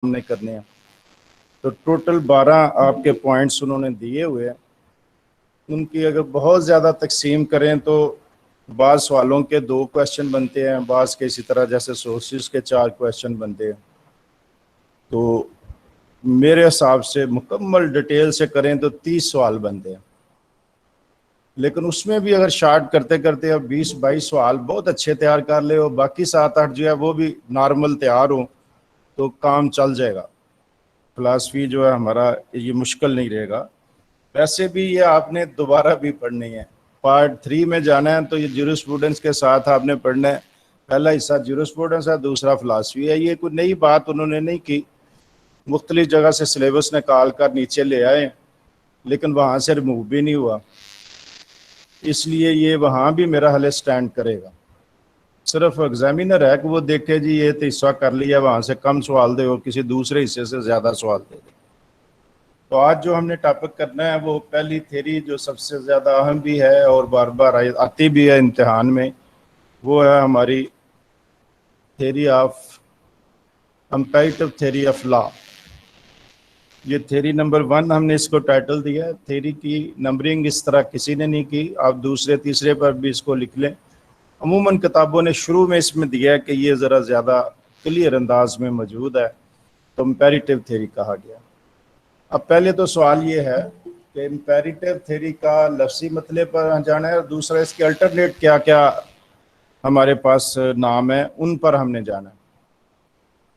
نے کرنے ہیں. تو ٹوٹل 12 آپ کے پوائنٹس انہوں نے دیے ہوئے ہیں. ان کی اگر بہت زیادہ تقسیم کریں تو بعض سوالوں کے 2 کویشچن بنتے ہیں, بعض کے اسی طرح جیسے سورسز کے 4 کویشچن بنتے ہیں. تو میرے حساب سے مکمل ڈیٹیل سے کریں تو 30 سوال بنتے ہیں, لیکن اس میں بھی اگر شارٹ کرتے کرتے اب 20-22 سوال بہت اچھے تیار کر لے اور باقی 7-8 جو ہے وہ بھی نارمل تیار ہوں تو کام چل جائے گا. فلاسفی جو ہے ہمارا یہ مشکل نہیں رہے گا. ویسے بھی یہ آپ نے دوبارہ بھی پڑھنی ہے. پارٹ 3 میں جانا ہے تو یہ جیورسپروڈنس کے ساتھ آپ نے پڑھنا ہے. پہلا حصہ جیورسپروڈنس ہے, دوسرا فلاسفی ہے. یہ کوئی نئی بات انہوں نے نہیں کی, مختلف جگہ سے سلیبس نکال کر نیچے لے آئے لیکن وہاں سے ریموو بھی نہیں ہوا, اس لیے یہ وہاں بھی میرا حل سٹینڈ کرے گا. صرف ایگزامینر ہے کہ وہ دیکھے جی یہ تو حصہ کر لیا, وہاں سے کم سوال دے اور کسی دوسرے حصے سے زیادہ سوال دے. تو آج جو ہم نے ٹاپک کرنا ہے وہ پہلی تھیری جو سب سے زیادہ اہم بھی ہے اور بار بار آتی بھی ہے امتحان میں, وہ ہے ہماری theory of comparative theory of law. یہ تھیری نمبر 1 ہم نے اس کو ٹائٹل دیا ہے. تھیری کی نمبرنگ اس طرح کسی نے نہیں کی, آپ دوسرے تیسرے پر بھی اس کو لکھ لیں. عموماً کتابوں نے شروع میں اس میں دیا ہے کہ یہ ذرا زیادہ کلیئر انداز میں موجود ہے, کمپیریٹو تھیری کہا گیا. اب پہلے تو سوال یہ ہے کہ امپیریٹو تھیری کا لفظی مطلب پر جانا ہے, اور دوسرا اس کے الٹرنیٹ کیا کیا ہمارے پاس نام ہے ان پر ہم نے جانا ہے,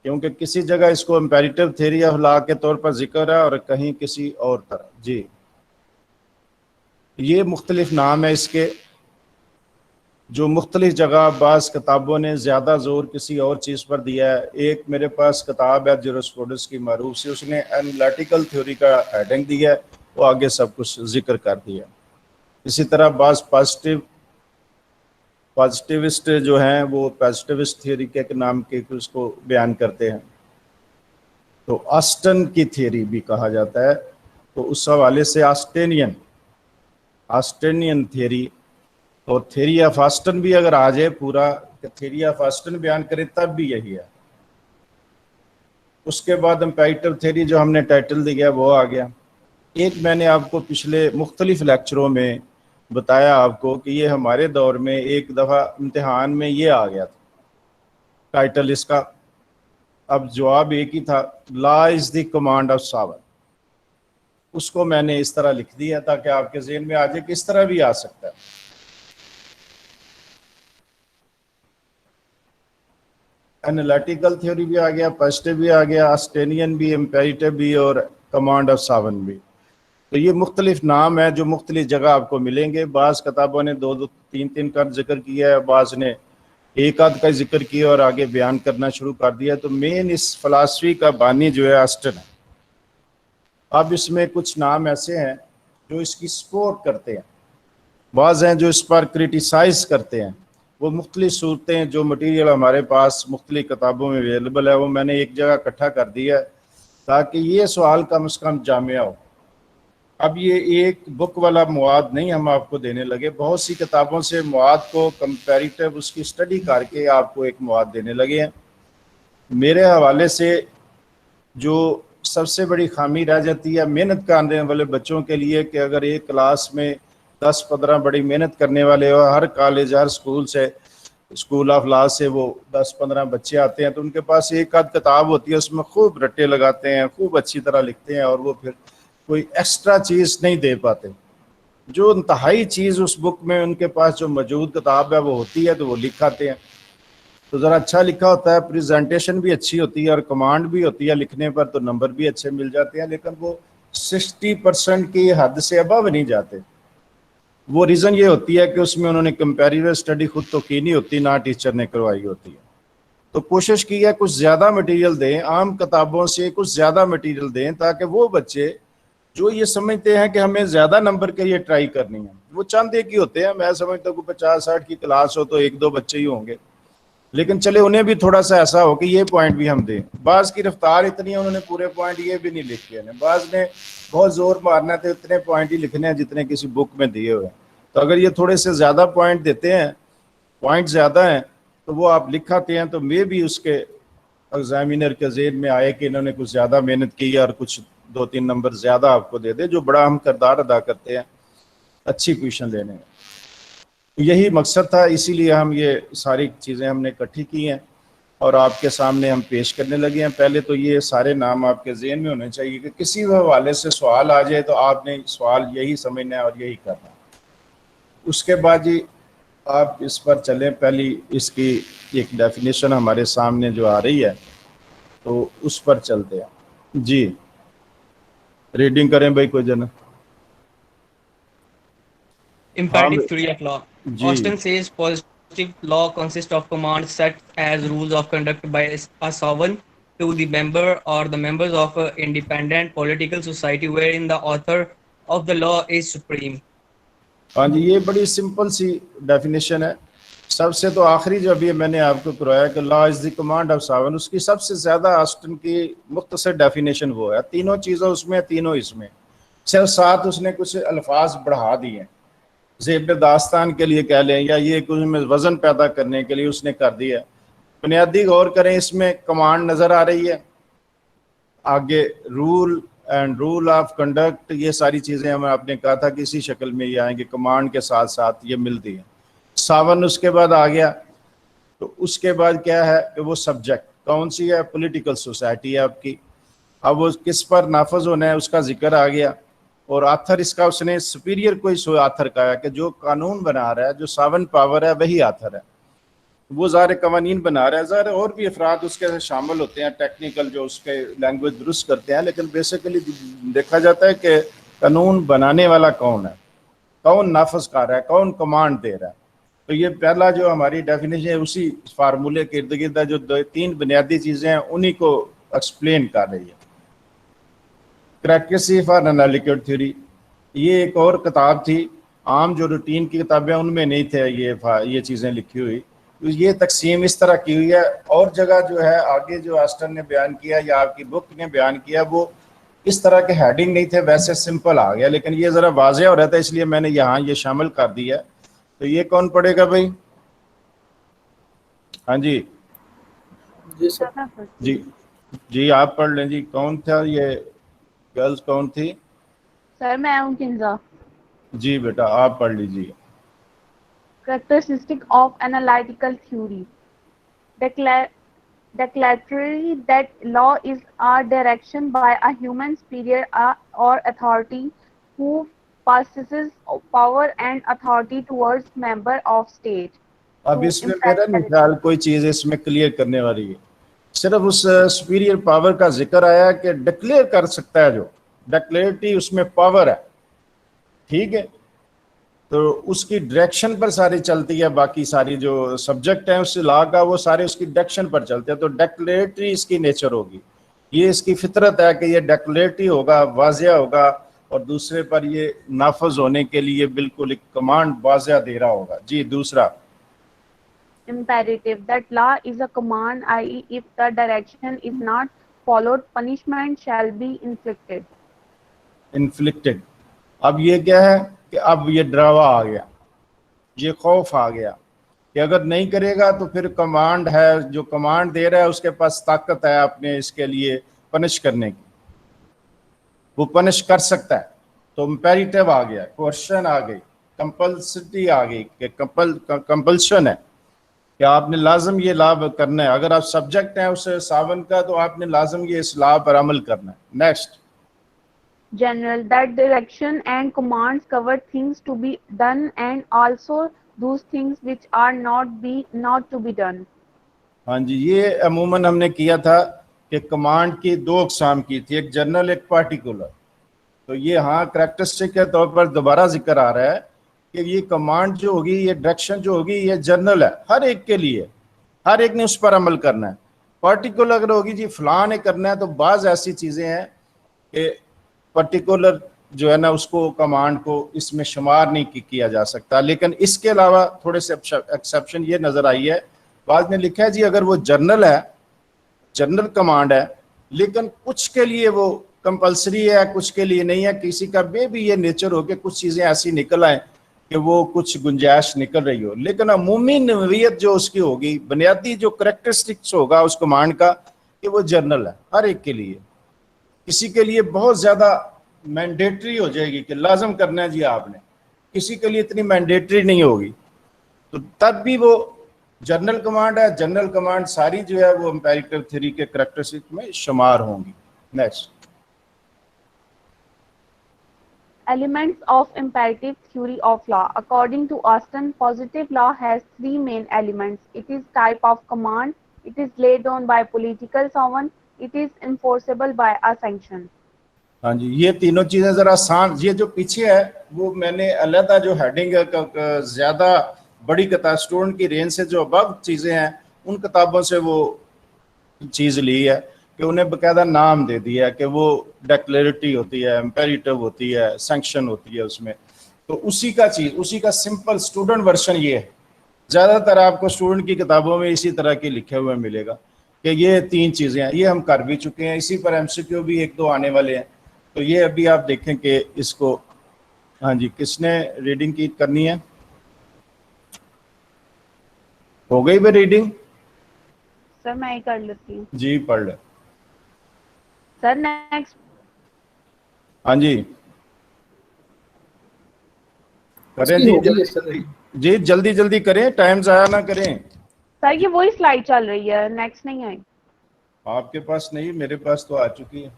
کیونکہ کسی جگہ اس کو امپیریٹو تھیری آف لا کے طور پر ذکر ہے اور کہیں کسی اور طرح. جی یہ مختلف نام ہے اس کے, جو مختلف جگہ بعض کتابوں نے زیادہ زور کسی اور چیز پر دیا ہے. ایک میرے پاس کتاب ہے جیورسپروڈنس کی معروف سی, اس نے انالیٹیکل تھیوری کا ہیڈنگ دیا ہے, وہ آگے سب کچھ ذکر کر دیا. اسی طرح بعض پازیٹیوسٹ جو ہیں وہ پازیٹیوسٹ تھیوری کے نام کے اس کو بیان کرتے ہیں. تو آسٹن کی تھیوری بھی کہا جاتا ہے, تو اس حوالے سے آسٹینین تھیوری اور تھیوری آف آسٹن بھی اگر آ جائے پورا کہ تھیوری آف آسٹن بیان کرے تب بھی یہی ہے. اس کے بعد امپیریٹو تھیوری جو ہم نے ٹائٹل دیا وہ آ گیا. ایک میں نے آپ کو پچھلے مختلف لیکچروں میں بتایا آپ کو کہ یہ ہمارے دور میں ایک دفعہ امتحان میں یہ آ گیا تھا ٹائٹل اس کا, اب جواب ایک ہی تھا, لا از دی کمانڈ آف ساور. اس کو میں نے اس طرح لکھ دیا تاکہ آپ کے ذہن میں آ جائے کس طرح بھی آ سکتا ہے. انالیٹیکل تھیوری بھی آ گیا, پازیٹیو بھی آ گیا, آسٹینین بھی, امپیریٹو بھی اور کمانڈ آف ساون بھی. تو یہ مختلف نام ہیں جو مختلف جگہ آپ کو ملیں گے. بعض کتابوں نے 2-3 کا ذکر کیا ہے, بعض نے ایک آدھ کا ذکر کیا اور آگے بیان کرنا شروع کر دیا. تو مین اس فلاسفی کا بانی جو ہے آسٹن ہے. اب اس میں کچھ نام ایسے ہیں جو اس کی سپورٹ کرتے ہیں, بعض ہیں جو اس پر کرٹیسائز کرتے ہیں. وہ مختلف صورتیں جو مٹیریل ہمارے پاس مختلف کتابوں میں اویلیبل ہے وہ میں نے ایک جگہ اکٹھا کر دیا ہے تاکہ یہ سوال کم از کم جامع ہو. اب یہ ایک بک والا مواد نہیں ہم آپ کو دینے لگے, بہت سی کتابوں سے مواد کو کمپیریٹو اس کی اسٹڈی کر کے آپ کو ایک مواد دینے لگے ہیں. میرے حوالے سے جو سب سے بڑی خامی رہ جاتی ہے محنت کرنے والے بچوں کے لیے کہ اگر ایک کلاس میں 10-15 بڑی محنت کرنے والے ہو, ہر کالج ہر اسکول سے, اسکول آف لا سے وہ 10-15 بچے آتے ہیں تو ان کے پاس ایک آدھ کتاب ہوتی ہے, اس میں خوب رٹے لگاتے ہیں, خوب اچھی طرح لکھتے ہیں اور وہ پھر کوئی ایکسٹرا چیز نہیں دے پاتے. جو انتہائی چیز اس بک میں ان کے پاس جو موجود کتاب ہے وہ ہوتی ہے تو وہ لکھاتے ہیں. تو ذرا اچھا لکھا ہوتا ہے, پریزنٹیشن بھی اچھی ہوتی ہے اور کمانڈ بھی ہوتی ہے لکھنے پر, تو نمبر بھی اچھے مل جاتے ہیں, لیکن وہ 60% کی حد سے ابو نہیں جاتے. وہ ریزن یہ ہوتی ہے کہ اس میں انہوں نے کمپیریٹو اسٹڈی خود تو کی نہیں ہوتی, نہ ٹیچر نے کروائی ہوتی ہے. تو کوشش کی ہے کچھ زیادہ مٹیریل دیں, عام کتابوں سے کچھ زیادہ مٹیریل دیں تاکہ وہ بچے جو یہ سمجھتے ہیں کہ ہمیں زیادہ نمبر کے لیے ٹرائی کرنی ہے, وہ چند ایک ہی ہوتے ہیں. میں سمجھتا ہوں کہ 50-60 کی کلاس ہو تو 1-2 بچے ہی ہوں گے, لیکن چلے انہیں بھی تھوڑا سا ایسا ہو کہ یہ پوائنٹ بھی ہم دیں. بعض کی رفتار اتنی ہے انہوں نے پورے پوائنٹ یہ بھی نہیں لکھے ہیں, بعض نے بہت زور مارنا تھے, اتنے پوائنٹ ہی لکھنے ہیں جتنے کسی بک میں دیے ہوئے ہیں. تو اگر یہ تھوڑے سے زیادہ پوائنٹ دیتے ہیں, پوائنٹ زیادہ ہیں, تو وہ آپ لکھاتے ہیں تو میں بھی اس کے ایگزامینر کے ذہن میں آئے کہ انہوں نے کچھ زیادہ محنت کی اور کچھ 2-3 نمبر زیادہ آپ کو دے دے، جو بڑا اہم کردار ادا کرتے ہیں اچھی پوزیشن لینے میں. یہی مقصد تھا، اسی لیے ہم یہ ساری چیزیں ہم نے اکٹھی کی ہیں اور آپ کے سامنے ہم پیش کرنے لگے ہیں. پہلے تو یہ سارے نام آپ کے ذہن میں ہونے چاہیے کہ کسی بھی حوالے سے سوال آ جائے تو آپ نے سوال یہی سمجھنا ہے اور یہی کرنا ہے. اس کے بعد جی آپ اس پر چلیں. پہلی اس کی ایک ڈیفینیشن ہمارے سامنے جو آ رہی ہے تو اس پر چلتے ہیں. جی ریڈنگ کریں بھائی کوئی جن. Imperative theory of law. G Austin says positive law consists of commands set as rules of conduct by a sovereign to the member or the members of an independent political society wherein the author of the law is supreme. ہاں جی یہ بڑی simple سی definition ہے. سب سے تو آخری جو ابھی میں نے آپ کو کرایا کہ لا از دی کمانڈ آف ساون، اس کی سب سے زیادہ آسٹن کی مختصر ڈیفینیشن وہ ہے. تینوں چیزوں اس میں، تینوں اس میں، صرف ساتھ اس نے کچھ الفاظ بڑھا دیے ہیں زیب داستان کے لیے کہہ لیں، یا یہ کچھ میں وزن پیدا کرنے کے لیے اس نے کر دیا. بنیادی غور کریں اس میں کمانڈ نظر آ رہی ہے، آگے rule and rule of conduct, یہ ساری چیزیں ہم آپ نے کہا تھا کہ اسی شکل میں یہ آئیں گے، کمانڈ کے ساتھ ساتھ یہ ملتی ہیں. ساون اس کے بعد آ گیا. تو اس کے بعد کیا ہے کہ وہ سبجیکٹ کون سی ہے؟ پولیٹیکل سوسائٹی ہے آپ کی. اب وہ کس پر نافذ ہونا ہے اس کا ذکر آ گیا. اور آتھر اس کا اس نے سپیریئر کوئی سو آتھر کہا ہے کہ جو قانون بنا رہا ہے، جو ساون پاور ہے وہی آتھر ہے. وہ ظاہر قوانین بنا رہا ہے، ظاہر اور بھی افراد اس کے شامل ہوتے ہیں ٹیکنیکل جو اس کے لینگویج درست کرتے ہیں، لیکن بیسیکلی دیکھا جاتا ہے کہ قانون بنانے والا کون ہے، کون نافذ کر رہا ہے، کون کمانڈ دے رہا ہے. تو یہ پہلا جو ہماری ڈیفینیشن ہے اسی فارمولے کے ارد گرد جو 3 بنیادی چیزیں ہیں انہی کو ایکسپلین کر رہی ہے. کریکٹریسٹکس فار انالیٹیکل تھیوری، یہ ایک اور کتاب تھی، عام جو روٹین کی کتابیں ان میں نہیں تھے یہ چیزیں لکھی ہوئی. یہ تقسیم اس طرح کی ہوئی ہے. اور جگہ جو ہے آگے جو آسٹن نے بیان کیا یا آپ کی بک نے بیان کیا وہ اس طرح کے ہیڈنگ نہیں تھے، ویسے سمپل آ گیا، لیکن یہ ذرا واضح ہو رہا تھا اس لیے میں نے یہاں یہ شامل کر دیا. تو یہ کون پڑھے گا بھائی؟ ہاں جی جی جی آپ پڑھ لیں. جی کون تھا یہ گرلز کون تھی؟ سر میں ہوں کنزا. جی بیٹا آپ پڑھ لیجیے. Characteristic of analytical theory. Declaratory that law is a direction by a human superior or authority who passes power and authority towards member of state. اب اس میں میرا نہیں خیال کوئی چیز اس میں کلیئر کرنے والی ہے. صرف اس سپیریئر پاور کا ذکر آیا کہ ڈکلیئر کر سکتا ہے، جو ڈکلیئرٹی اس میں پاور ہے، ٹھیک ہے. تو اس کی ڈائریکشن پر ساری چلتی ہے، باقی ساری جو سبجیکٹ ہیں اس لا کا وہ سارے اس کی ڈائریکشن پر چلتے ہیں. تو ڈیکلیریٹری اس کی نیچر ہوگی، یہ اس کی فطرت ہے کہ یہ ڈیکلیریٹری ہوگا، واضح ہوگا، اور دوسرے پر یہ نافذ ہونے کے لیے بالکل ایک کمانڈ واضح دے رہا ہوگا. جی دوسرا imperative that law is a command, i.e. if the direction is not followed, punishment shall be inflicted. انفلکٹڈ، اب یہ کیا ہے کہ اب یہ ڈراوا آ گیا، یہ خوف آ گیا کہ اگر نہیں کرے گا تو پھر کمانڈ ہے، جو کمانڈ دے رہا ہے اس کے پاس طاقت ہے اپنے اس کے لیے پنش کرنے کی، وہ پنش کر سکتا ہے. تو امپیریٹیو آ گیا، کوشچن آ گئی، کمپلسٹی آ گئی کہ کمپلشن ہے کہ آپ نے لازم یہ لا کرنا ہے. اگر آپ سبجیکٹ ہیں اس ساون کا تو آپ نے لازم یہ اس لا پر عمل کرنا ہے. Next General, that direction and commands cover things to be done and also those things which are not to be done. ہاں جی یہ عموماً ہم نے کیا تھا کہ کمانڈ کی 2 اقسام کی تھی، ایک جنرل ایک پارٹیکولر. تو یہ ہاں کریکٹرسٹک کے طور پر دوبارہ ذکر آ رہا ہے کہ یہ کمانڈ جو ہوگی، یہ ڈائریکشن جو ہوگی یہ جنرل ہے، ہر ایک کے لیے، ہر ایک نے اس پر عمل کرنا ہے. پارٹیکولر اگر ہوگی جی فلاں نے کرنا ہے، تو بعض ایسی چیزیں ہیں کہ پرٹیکولر جو ہے نا اس کو کمانڈ کو اس میں شمار نہیں کیا جا سکتا. لیکن اس کے علاوہ تھوڑے سے ایکسیپشن یہ نظر آئی ہے. بعض نے لکھا ہے جی اگر وہ جنرل ہے، جنرل کمانڈ ہے، لیکن کچھ کے لیے وہ کمپلسری ہے، کچھ کے لیے نہیں ہے، کسی کا بھی یہ نیچر ہو کہ کچھ چیزیں ایسی نکل آئیں کہ وہ کچھ گنجائش نکل رہی ہو. لیکن عمومی نوعیت جو اس کی ہوگی، بنیادی جو کریکٹرسٹکس ہوگا اس کمانڈ کا، کہ وہ جنرل ہے ہر ایک کے لیے. کسی کے لیے بہت زیادہ مینڈیٹری ہو جائے گی کہ لازم کرنا ہے جی آپ نے, کسی کے لیے اتنی مینڈیٹری نہیں ہوگی, تو تب بھی وہ جنرل کمانڈ ہے. جنرل کمانڈ ساری جو ہے وہ امپیریکل تھیوری کے کریکٹرسٹک میں شمار ہوں گی. Next. Elements of imperative theory of law. According to Austin, positive law has three main elements. It is type of command, it is laid down by political someone, it is enforceable by a sanction. ہاں جی, یہ تینوں چیزیں ذرا آسان, یہ جو پیچھے ہے وہ میں نے علیحدہ جو ہیڈنگ زیادہ بڑی کتاب اسٹوڈنٹ کی رینج سے جو ابو چیزیں ہیں ان کتابوں سے وہ چیز لی ہے کہ انہیں باقاعدہ نام دے دیا کہ وہ ڈیکلیریٹی ہوتی ہے, امپیریٹو ہوتی ہے, سینکشن ہوتی ہے اس میں. تو اسی کا چیز, اسی کا سمپل اسٹوڈنٹ ورژن یہ ہے. زیادہ تر آپ کو اسٹوڈنٹ کی کتابوں میں اسی طرح کے لکھے ہوئے ملے گا کہ یہ تین چیزیں ہیں. یہ ہم کر بھی چکے ہیں, اسی پر MCQ بھی ایک دو آنے والے ہیں. تو یہ ابھی آپ دیکھیں کہ اس کو, ہاں جی, کس نے ریڈنگ کی کرنی ہے؟ ہو گئی بھائی ریڈنگ؟ سر میں ہی کر لیتی ہوں. جی پڑھ لیں. Sir next. ہاں جی کریں جی, جلدی جلدی کریں, ٹائم ضائع نہ کریں. سر یہ وہی سلائڈ چل رہی ہے, نیکسٹ نہیں آئی. آپ کے پاس نہیں, میرے پاس تو آ چکی ہے.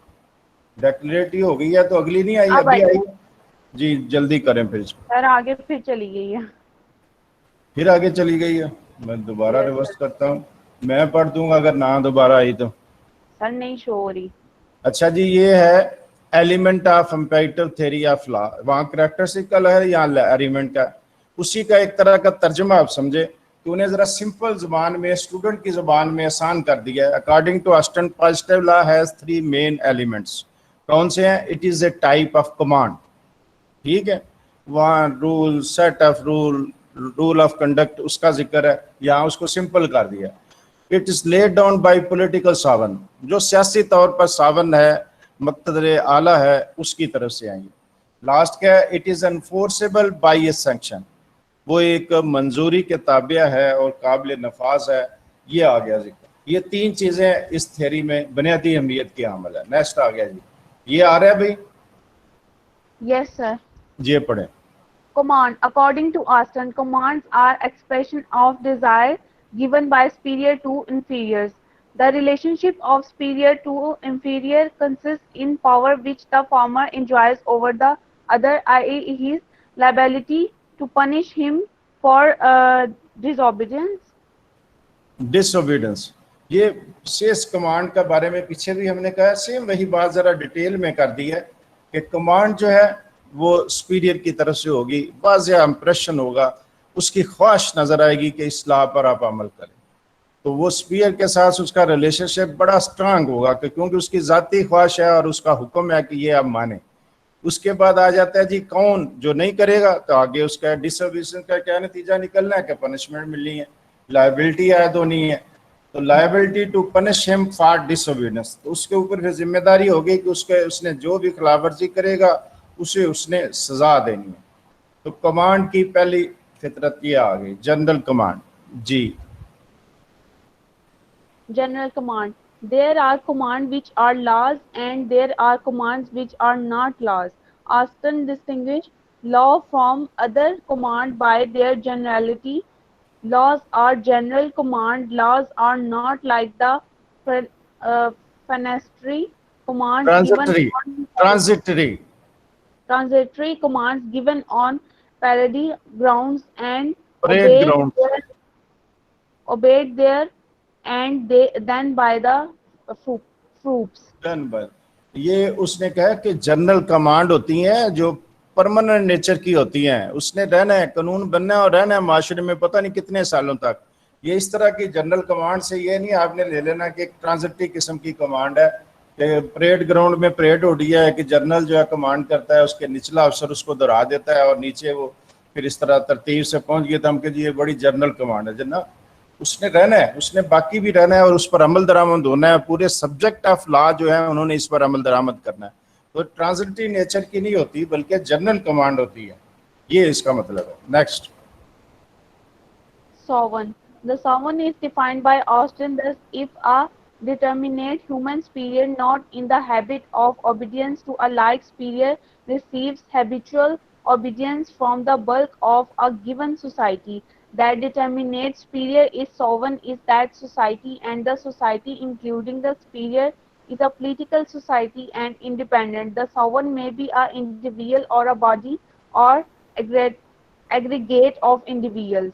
ڈیکلیریٹو ہو گئی ہے تو اگلی نہیں آئی, اب ابھی آئی. آئی. جی جلدی کریں پھر. سر آگے پھر چلی گئی ہے. پھر آگے چلی گئی ہے. میں دوبارہ ریورس کرتا ہوں, میں پڑھ دوں گا اگر نہ دوبارہ آئی تو. سر نہیں شو ہو رہی. اچھا جی, یہ ہے element of imperative theory of لا. وہاں کریکٹرسٹیکل ہے, یہاں ایلیمنٹ کا, اسی کا ایک طرح کا ترجمہ آپ سمجھے کہ انہیں ذرا سمپل زبان میں, اسٹوڈنٹ کی زبان میں آسان کر دیا ہے. According to Austin, positive law has three main elements. کون سے ہیں؟ It is a type of command. ٹھیک ہے, وہاں rule, set of rule of conduct اس کا ذکر ہے, یہاں اس کو سمپل کر دیا. It is laid down by political sovereign, جو سیاسی طور پر ساون ہے, مقتدر اعلیٰ ہے, اس کی طرف سے آئیں گے. لاسٹ کیا ہے؟ It is enforceable by a sanction, وہ ایک منظوری کے تابع ہے اور قابل نفاذ ہے. یہ آ گیا ذکر. یہ تین چیزیں اس تھیوری میں بنیادی اہمیت کی حامل ہے. نیکسٹ آ گیا جی, یہ آ رہا ہے بھائی؟ یس سر. یہ پڑھیں. Command. According to Austin, commands are expression of desire given by superior to inferiors. The relationship of superior to inferior consists in power which the former enjoys over the other, i.e. his liability to punish him for disobedience. ڈس. یہ سیس command کا بارے میں پیچھے بھی ہم نے کہا, same وہی بات ذرا ڈیٹیل میں کر دی ہے کہ کمانڈ جو ہے وہ سپیریئر کی طرف سے ہوگی, واضح امپریشن ہوگا, اس کی خواہش نظر آئے گی کہ اصلاح پر آپ عمل کریں. تو وہ سپیریئر کے ساتھ اس کا ریلیشن شپ بڑا اسٹرانگ ہوگا کہ کیونکہ اس کی ذاتی خواہش ہے اور اس کا حکم ہے کہ یہ آپ مانیں. اس کے بعد آ جاتا ہے جی کون جو نہیں کرے گا, تو آگے اس کا ڈس اوبیڈینس کا کیا نتیجہ نکلنا ہے کہ پنشمنٹ ملنی ہے, لائبلٹی عائد ہونی ہے. تو لائبلٹی ٹو پنش ہم فار ڈس اوبیڈینس, تو اس کے اوپر پھر ذمہ داری ہوگی کہ اس نے جو بھی خلاف ورزی کرے گا اسے اس نے سزا دینی ہے. تو کمانڈ کی پہلی فطرت یہ آ گئی, جنرل کمانڈ. جی General command. There are commands which are laws and there are commands which are not laws. Austin distinguished law from other command by their generality. Laws are general command. Laws are not like the phanastry commands transitory given transitory transitory commands given on parody grounds and parade ground. obeyed there and then by the troops. یہ اس نے کہا کہ general command ہوتی ہیں جو permanent nature کی ہوتی ہیں, اس نے رہنا ہے, قانون بننا ہے اور رہنا ہے معاشرے میں پتہ نہیں کتنے سالوں تک. یہ اس طرح کی جنرل کمانڈ سے یہ نہیں آپ نے لے لینا کہ ایک ٹرانزٹری قسم کی کمانڈ ہے کہ پریڈ گراؤنڈ میں پریڈ ہو رہی ہے کہ جنرل جو ہے کمانڈ کرتا ہے, اس کے نچلا افسر اس کو دہرا دیتا ہے اور نیچے وہ پھر اس طرح ترتیب سے پہنچ گیا. تو ہم کہ جی یہ بڑی جنرل کمانڈ ہے. جناب اس نے رہنا ہے, اس نے باقی بھی رہنا ہے اور اس پر عمل درآمد ہونا ہے. پورے سبجیکٹ آف لا جو ہے انہوں نے اس پر عمل درآمد کرنا ہے. تو ٹرانزٹری نیچر کی نہیں ہوتی بلکہ جنرل کمانڈ ہوتی ہے, یہ اس کا مطلب ہے. Next. Sovereign. The sovereign is defined by Austin thus: if a determinate human superior not in the habit of obedience to a like superior receives habitual obedience from the bulk of a given society. That determinate superior is sovereign is that society, and the society including the superior is a political society and independent. The sovereign may be an individual or a body or aggregate of individuals.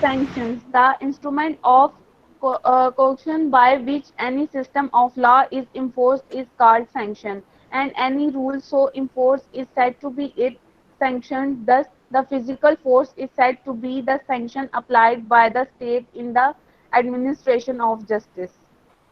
Sanctions: the instrument of coercion by which any system of law is enforced is called sanction, and any rule so enforced is said to be it sanctioned. Thus, the physical force is said to be the sanction applied by the state in the administration of justice.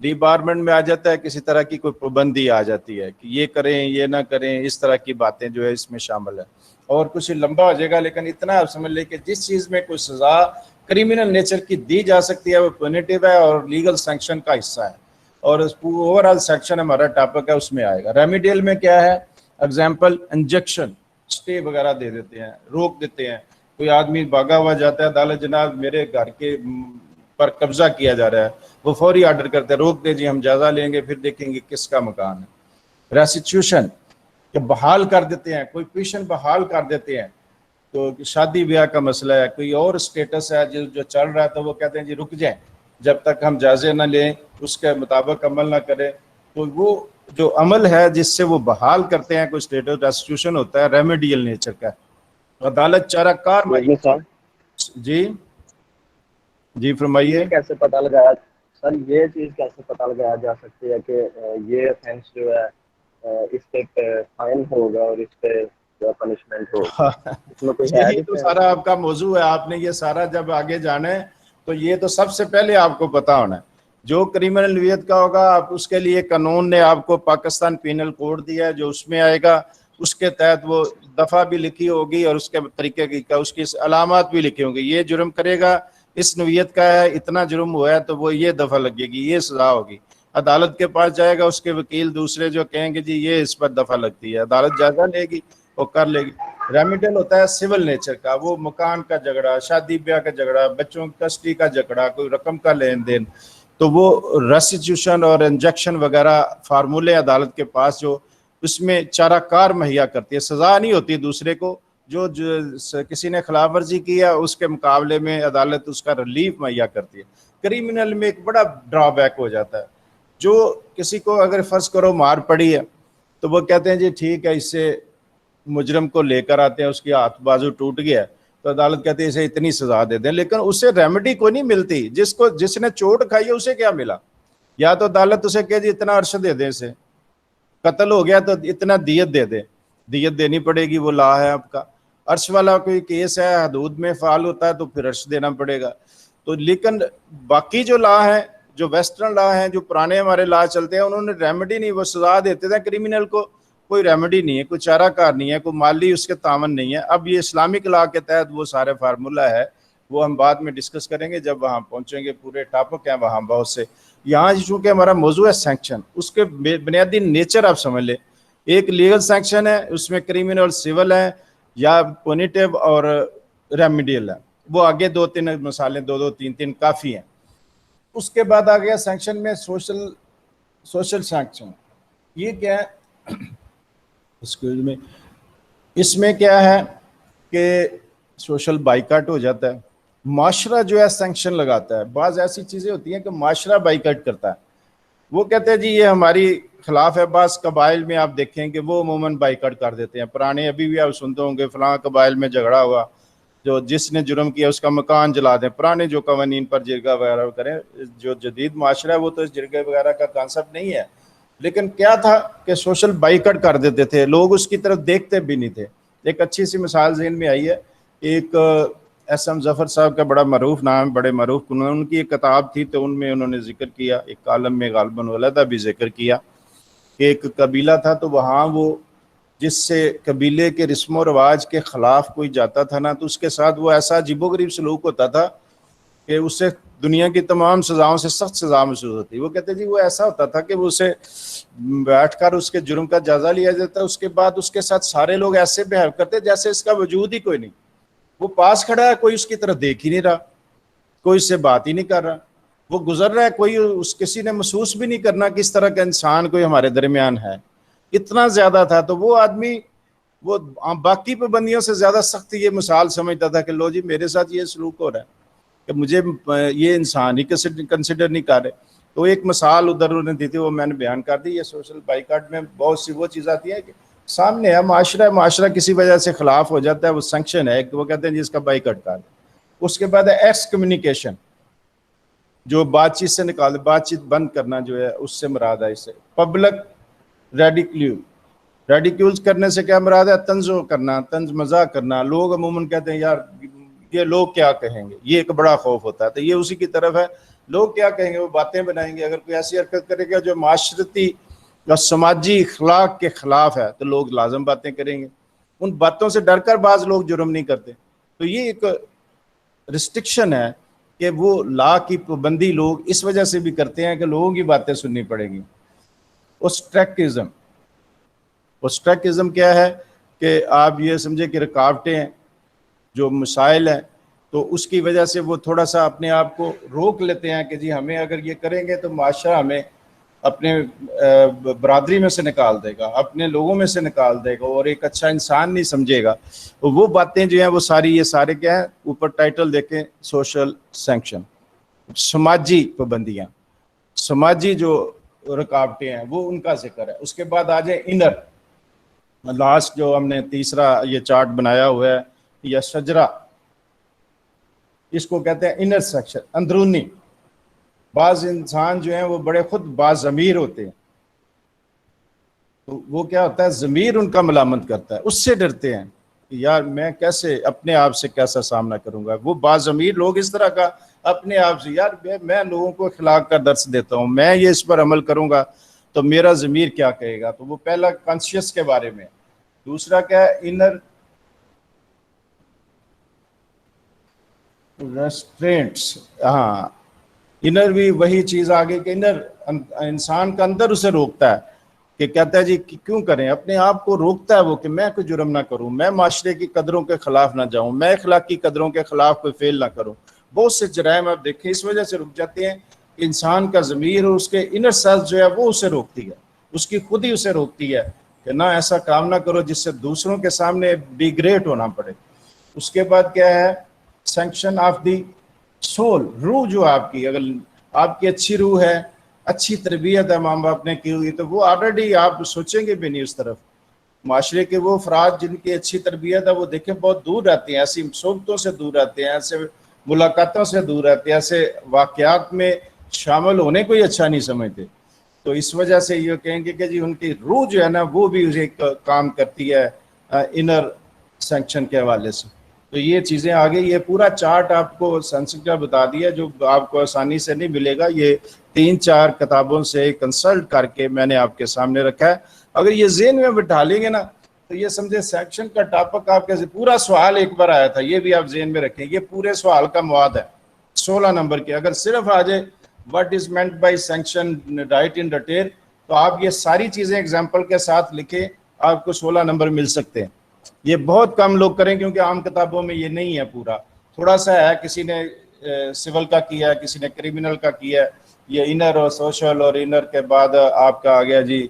ڈیبارمنٹ میں آ جاتا ہے, کسی طرح کی کوئی پابندی آ جاتی ہے کہ یہ کریں یہ نہ کریں, اس طرح کی باتیں جو ہے اس میں شامل ہے. اور کچھ لمبا ہو جائے گا, لیکن اتنا آپ سمجھ لیں کہ جس چیز میں کوئی سزا کریمنل نیچر کی دی جا سکتی ہے وہ پونیٹیو ہے اور لیگل سینکشن کا حصہ ہے, اور اوور آل سیکشن ہمارا ٹاپک ہے اس میں آئے گا. ریمیڈیل میں کیا ہے, اگزامپل انجیکشن, اسٹے وغیرہ دے دیتے ہیں, روک دیتے ہیں. کوئی آدمی بھاگا ہوا جاتا ہے, عدالت جناب میرے گھر کے پر قبضہ کیا جا رہا ہے, وہ فوری آرڈر کرتے ہیں روک دے جی ہم جائزہ لیں گے پھر دیکھیں گے کس کا مکان ہے. ریسٹیٹیوشن کہ بحال کر دیتے ہیں, کوئی پیشن بحال کر دیتے ہیں, تو شادی بیاہ کا مسئلہ ہے, کوئی اور اسٹیٹس ہے جو چل رہا ہے, تو وہ کہتے ہیں جی رک جائیں جب تک ہم جائزے نہ لیں, اس کے مطابق عمل نہ کریں. تو وہ جو عمل ہے جس سے وہ بحال کرتے ہیں کوئی اسٹیٹس, ریسٹیٹیوشن ہوتا ہے ریمیڈیل نیچر کا. عدالت چارہ کار جی جی فرمائیے. یہ کیسے پتہ لگایا سر, یہ چیز کیسے پتہ لگایا جا سکتی ہے کہ یہ offense جو ہے اس پہ فائن ہوگا اور اس پہ پنشمنٹ ہوگا؟ اس میں کوئی یہی تو سارا آپ کا موضوع ہے. آپ نے یہ سارا جب آگے جانا ہے تو یہ تو سب سے پہلے آپ کو پتا ہونا ہے. جو کریمنل نوعیت کا ہوگا آپ اس کے لیے قانون نے آپ کو پاکستان پینل کوڈ دیا ہے, جو اس میں آئے گا اس کے تحت وہ دفعہ بھی لکھی ہوگی اور اس کے طریقے کی اس کی علامات بھی لکھی ہوں گی. یہ جرم کرے گا اس نوعیت کا ہے, اتنا جرم ہوا ہے تو وہ یہ دفعہ لگے گی, یہ سزا ہوگی. عدالت کے پاس جائے گا, اس کے وکیل دوسرے جو کہیں گے جی یہ اس پر دفعہ لگتی ہے, عدالت جائزہ لے گی اور کر لے گی. ریمیڈیل ہوتا ہے سول نیچر کا, وہ مکان کا جھگڑا, شادی بیاہ کا جھگڑا, بچوں کی کسٹڈی کا جھگڑا, کوئی رقم کا لین دین, تو وہ ریسٹیٹیوشن اور انجیکشن وغیرہ فارمولے عدالت کے پاس جو اس میں چارہ کار مہیا کرتی ہے. سزا نہیں ہوتی دوسرے کو, جو کسی نے خلاف ورزی کیا اس کے مقابلے میں عدالت اس کا ریلیف مہیا کرتی ہے. کریمنل میں ایک بڑا ڈرا بیک ہو جاتا ہے, جو کسی کو اگر فرض کرو مار پڑی ہے تو وہ کہتے ہیں جی ٹھیک ہے, اس سے مجرم کو لے کر آتے ہیں, اس کی ہاتھ بازو ٹوٹ گیا ہے تو عدالت کہتے ہیں اسے اتنی سزا دے دیں, لیکن اسے ریمیڈی کوئی نہیں ملتی. جس نے چوٹ کھائی ہے اسے کیا ملا؟ یا تو عدالت اسے کہے جی اتنا عرش دے دیں, اسے قتل ہو گیا تو اتنا دیت دے دیں, دیت دینی پڑے گی, وہ لا ہے آپ کا. عرش والا کوئی کیس ہے حدود میں فعال ہوتا ہے تو پھر عرش دینا پڑے گا. تو لیکن باقی جو لا ہیں, جو ویسٹرن لا ہیں, جو پرانے ہمارے لا چلتے ہیں, انہوں نے ریمیڈی نہیں, وہ سزا دیتے تھے کریمنل کو, کوئی ریمیڈی نہیں ہے, کوئی چارہ کار نہیں ہے, کوئی مالی اس کے تعاون نہیں ہے. اب یہ اسلامک لا کے تحت وہ سارے فارمولہ ہے, وہ ہم بعد میں ڈسکس کریں گے جب وہاں پہنچیں گے. پورے ٹاپک ہیں وہاں بہت سے. یہاں چونکہ ہمارا موضوع ہے سینکشن, اس کے بنیادی نیچر آپ سمجھ لیں. ایک لیگل سینکشن ہے, اس میں کریمنل اور سول ہے, یا پونیٹیو اور ریمیڈیل ہے. وہ آگے دو تین مثالیں, دو تین کافی ہیں. اس کے بعد آ گیا سینکشن میں سوشل سینکشن. یہ کیا ہے اس میں کیا ہے کہ سوشل بائیکاٹ ہو جاتا ہے. معاشرہ جو ہے سینکشن لگاتا ہے. بعض ایسی چیزیں ہوتی ہیں کہ معاشرہ بائیکاٹ کرتا ہے, وہ کہتے ہیں جی یہ ہماری خلاف ہے. بعض قبائل میں آپ دیکھیں کہ وہ عموماً بائیکاٹ کر دیتے ہیں. پرانے ابھی بھی آپ سنتے ہوں گے فلاں قبائل میں جھگڑا ہوا, جو جس نے جرم کیا اس کا مکان جلا دیں. پرانے جو قوانین پر جرگہ وغیرہ کریں. جو جدید معاشرہ ہے وہ تو اس جرگہ وغیرہ کا کانسیپٹ نہیں ہے, لیکن کیا تھا کہ سوشل بائیکاٹ کر دیتے تھے, لوگ اس کی طرف دیکھتے بھی نہیں تھے. ایک اچھی سی مثال ذہن میں آئی ہے, ایک ایس ایم ظفر صاحب کا بڑا معروف نام, بڑے معروف, ان کی ایک کتاب تھی تو ان میں انہوں نے ذکر کیا, ایک کالم میں غالباً علیحدہ بھی ذکر کیا کہ ایک قبیلہ تھا تو وہاں وہ جس سے قبیلے کے رسم و رواج کے خلاف کوئی جاتا تھا نا, تو اس کے ساتھ وہ ایسا عجیب و غریب سلوک ہوتا تھا کہ اس سے دنیا کی تمام سزاؤں سے سخت سزا محسوس ہوتی. وہ کہتے جی وہ ایسا ہوتا تھا کہ وہ اسے بیٹھ کر اس کے جرم کا جائزہ لیا جاتا, اس کے بعد اس کے ساتھ سارے لوگ ایسے بہیو کرتے جیسے اس کا وجود ہی کوئی نہیں. وہ پاس کھڑا ہے, کوئی اس کی طرف دیکھ ہی نہیں رہا, کوئی اس سے بات ہی نہیں کر رہا, وہ گزر رہا ہے, کوئی کسی نے محسوس بھی نہیں کرنا کہ اس طرح کا انسان کوئی ہمارے درمیان ہے. اتنا زیادہ تھا. تو وہ آدمی وہ باقی پابندیوں سے زیادہ سخت یہ مثال سمجھتا تھا کہ لو جی میرے ساتھ یہ سلوک ہو رہا ہے کہ مجھے یہ انسان ہی کنسیڈر نہیں کر رہے. تو ایک مثال ادھر انہوں نے دی تھی, وہ میں نے بیان کر دی. یہ سوشل بائیکاٹ میں بہت سی وہ چیز آتی ہے کہ سامنے ہے معاشرہ کسی وجہ سے خلاف ہو جاتا ہے, وہ سینکشن ہے, وہ کہتے ہیں جی اس کا بائیکاٹ کر. اس کے بعد ہے ایکس کمیونیکیشن, جو بات چیت سے نکال, بات چیت بند کرنا جو ہے اس سے مراد ہے. اسے پبلک ریڈیکیولز کرنے سے کیا مراد ہے؟ طنز کرنا, طنز مزاح کرنا. لوگ عموماً کہتے ہیں یار یہ لوگ کیا کہیں گے, یہ ایک بڑا خوف ہوتا ہے. تو یہ اسی کی طرف ہے لوگ کیا کہیں گے؟ وہ باتیں بنائیں گے. اگر کوئی ایسی حرکت کرے گا جو معاشرتی یا سماجی اخلاق کے خلاف ہے تو لوگ لازم باتیں کریں گے. ان باتوں سے ڈر کر بعض لوگ جرم نہیں کرتے. تو یہ ایک ریسٹرکشن ہے کہ وہ لا کی پابندی لوگ اس وجہ سے بھی کرتے ہیں کہ لوگوں کی باتیں سننی پڑیں گی. اسٹریکزم کیا ہے کہ آپ یہ سمجھے کہ رکاوٹیں ہیں جو مسائل ہیں تو اس کی وجہ سے وہ تھوڑا سا اپنے آپ کو روک لیتے ہیں کہ جی ہمیں اگر یہ کریں گے تو معاشرہ ہمیں اپنے برادری میں سے نکال دے گا, اپنے لوگوں میں سے نکال دے گا اور ایک اچھا انسان نہیں سمجھے گا. وہ باتیں جو ہیں وہ ساری یہ سارے کیا ہیں, اوپر ٹائٹل دیکھیں سوشل سینکشن, سماجی پابندیاں, سماجی جو رکاوٹیں ہیں وہ ان کا ذکر ہے. اس کے بعد آ جائیں انر, لاسٹ جو ہم نے تیسرا یہ چارٹ بنایا ہوا ہے یا شجرا, اس کو کہتے ہیں انر سیکشن, اندرونی. بعض انسان جو ہیں وہ بڑے خود باضمیر ہوتے ہیں تو وہ کیا ہوتا ہے, ضمیر ان کا ملامت کرتا ہے, اس سے ڈرتے ہیں کہ یار میں کیسے اپنے آپ سے کیسا سامنا کروں گا. وہ باضمیر لوگ اس طرح کا اپنے آپ سے, یار میں لوگوں کو اخلاق کا درس دیتا ہوں, میں یہ اس پر عمل کروں گا تو میرا ضمیر کیا کہے گا. تو وہ پہلا کانشیس کے بارے میں. دوسرا کیا ہے, انر ریسٹرینٹس. ہاں, انر بھی وہی چیز آگے کہ انر انسان کا اندر اسے روکتا ہے کہ کہتا ہے جی کیوں کریں, اپنے آپ کو روکتا ہے وہ کہ میں کوئی جرم نہ کروں, میں معاشرے کی قدروں کے خلاف نہ جاؤں, میں اخلاقی قدروں کے خلاف کوئی فعل نہ کروں. بہت سے جرائم آپ دیکھیں اس وجہ سے رک جاتے ہیں کہ انسان کا ضمیر اور اس کے انر سیلف جو ہے وہ اسے روکتی ہے, اس کی خود ہی اسے روکتی ہے کہ نہ ایسا کام نہ کرو جس سے دوسروں کے سامنے ڈی گریڈ ہونا پڑے. اس کے بعد کیا ہے, سینکشن آف دی سول, روح جو آپ کی, اگر آپ کی اچھی روح ہے, اچھی تربیت ہے ماں باپ نے کی ہوئی تو وہ آلریڈی آپ سوچیں گے بھی نہیں اس طرف. معاشرے کے وہ افراد جن کی اچھی تربیت ہے وہ دیکھیں بہت دور رہتے ہیں, ایسی صحبتوں سے دور رہتے ہیں, ایسے ملاقاتوں سے دور رہتے ہیں, ایسے واقعات میں شامل ہونے کو ہی اچھا نہیں سمجھتے. تو اس وجہ سے یہ کہیں گے کہ جی ان کی روح جو ہے نا وہ بھی اسے کام کرتی ہے انر سینکشن کے حوالے سے. تو یہ چیزیں آگے, یہ پورا چارٹ آپ کو سنسکرت کا بتا دیا جو آپ کو آسانی سے نہیں ملے گا. یہ 3-4 کتابوں سے کنسلٹ کر کے میں نے آپ کے سامنے رکھا ہے. اگر یہ ذہن میں بٹھا لیں گے نا تو یہ سمجھے سیکشن کا ٹاپک آپ کے پورا سوال ایک بار آیا تھا, یہ بھی آپ ذہن میں رکھیں. یہ پورے سوال کا مواد ہے 16 نمبر کے. اگر صرف آ جائے what is meant by sanction right in detail تو آپ یہ ساری چیزیں ایگزامپل کے ساتھ لکھیں, آپ کو 16 نمبر مل سکتے ہیں. یہ بہت کم لوگ کریں کیونکہ عام کتابوں میں یہ نہیں ہے پورا, تھوڑا سا ہے, کسی نے سول کا کیا ہے, کسی نے کریمنل کا کیا ہے. یہ انر اور سوشل اور انر کے بعد آپ کا آ گیا جی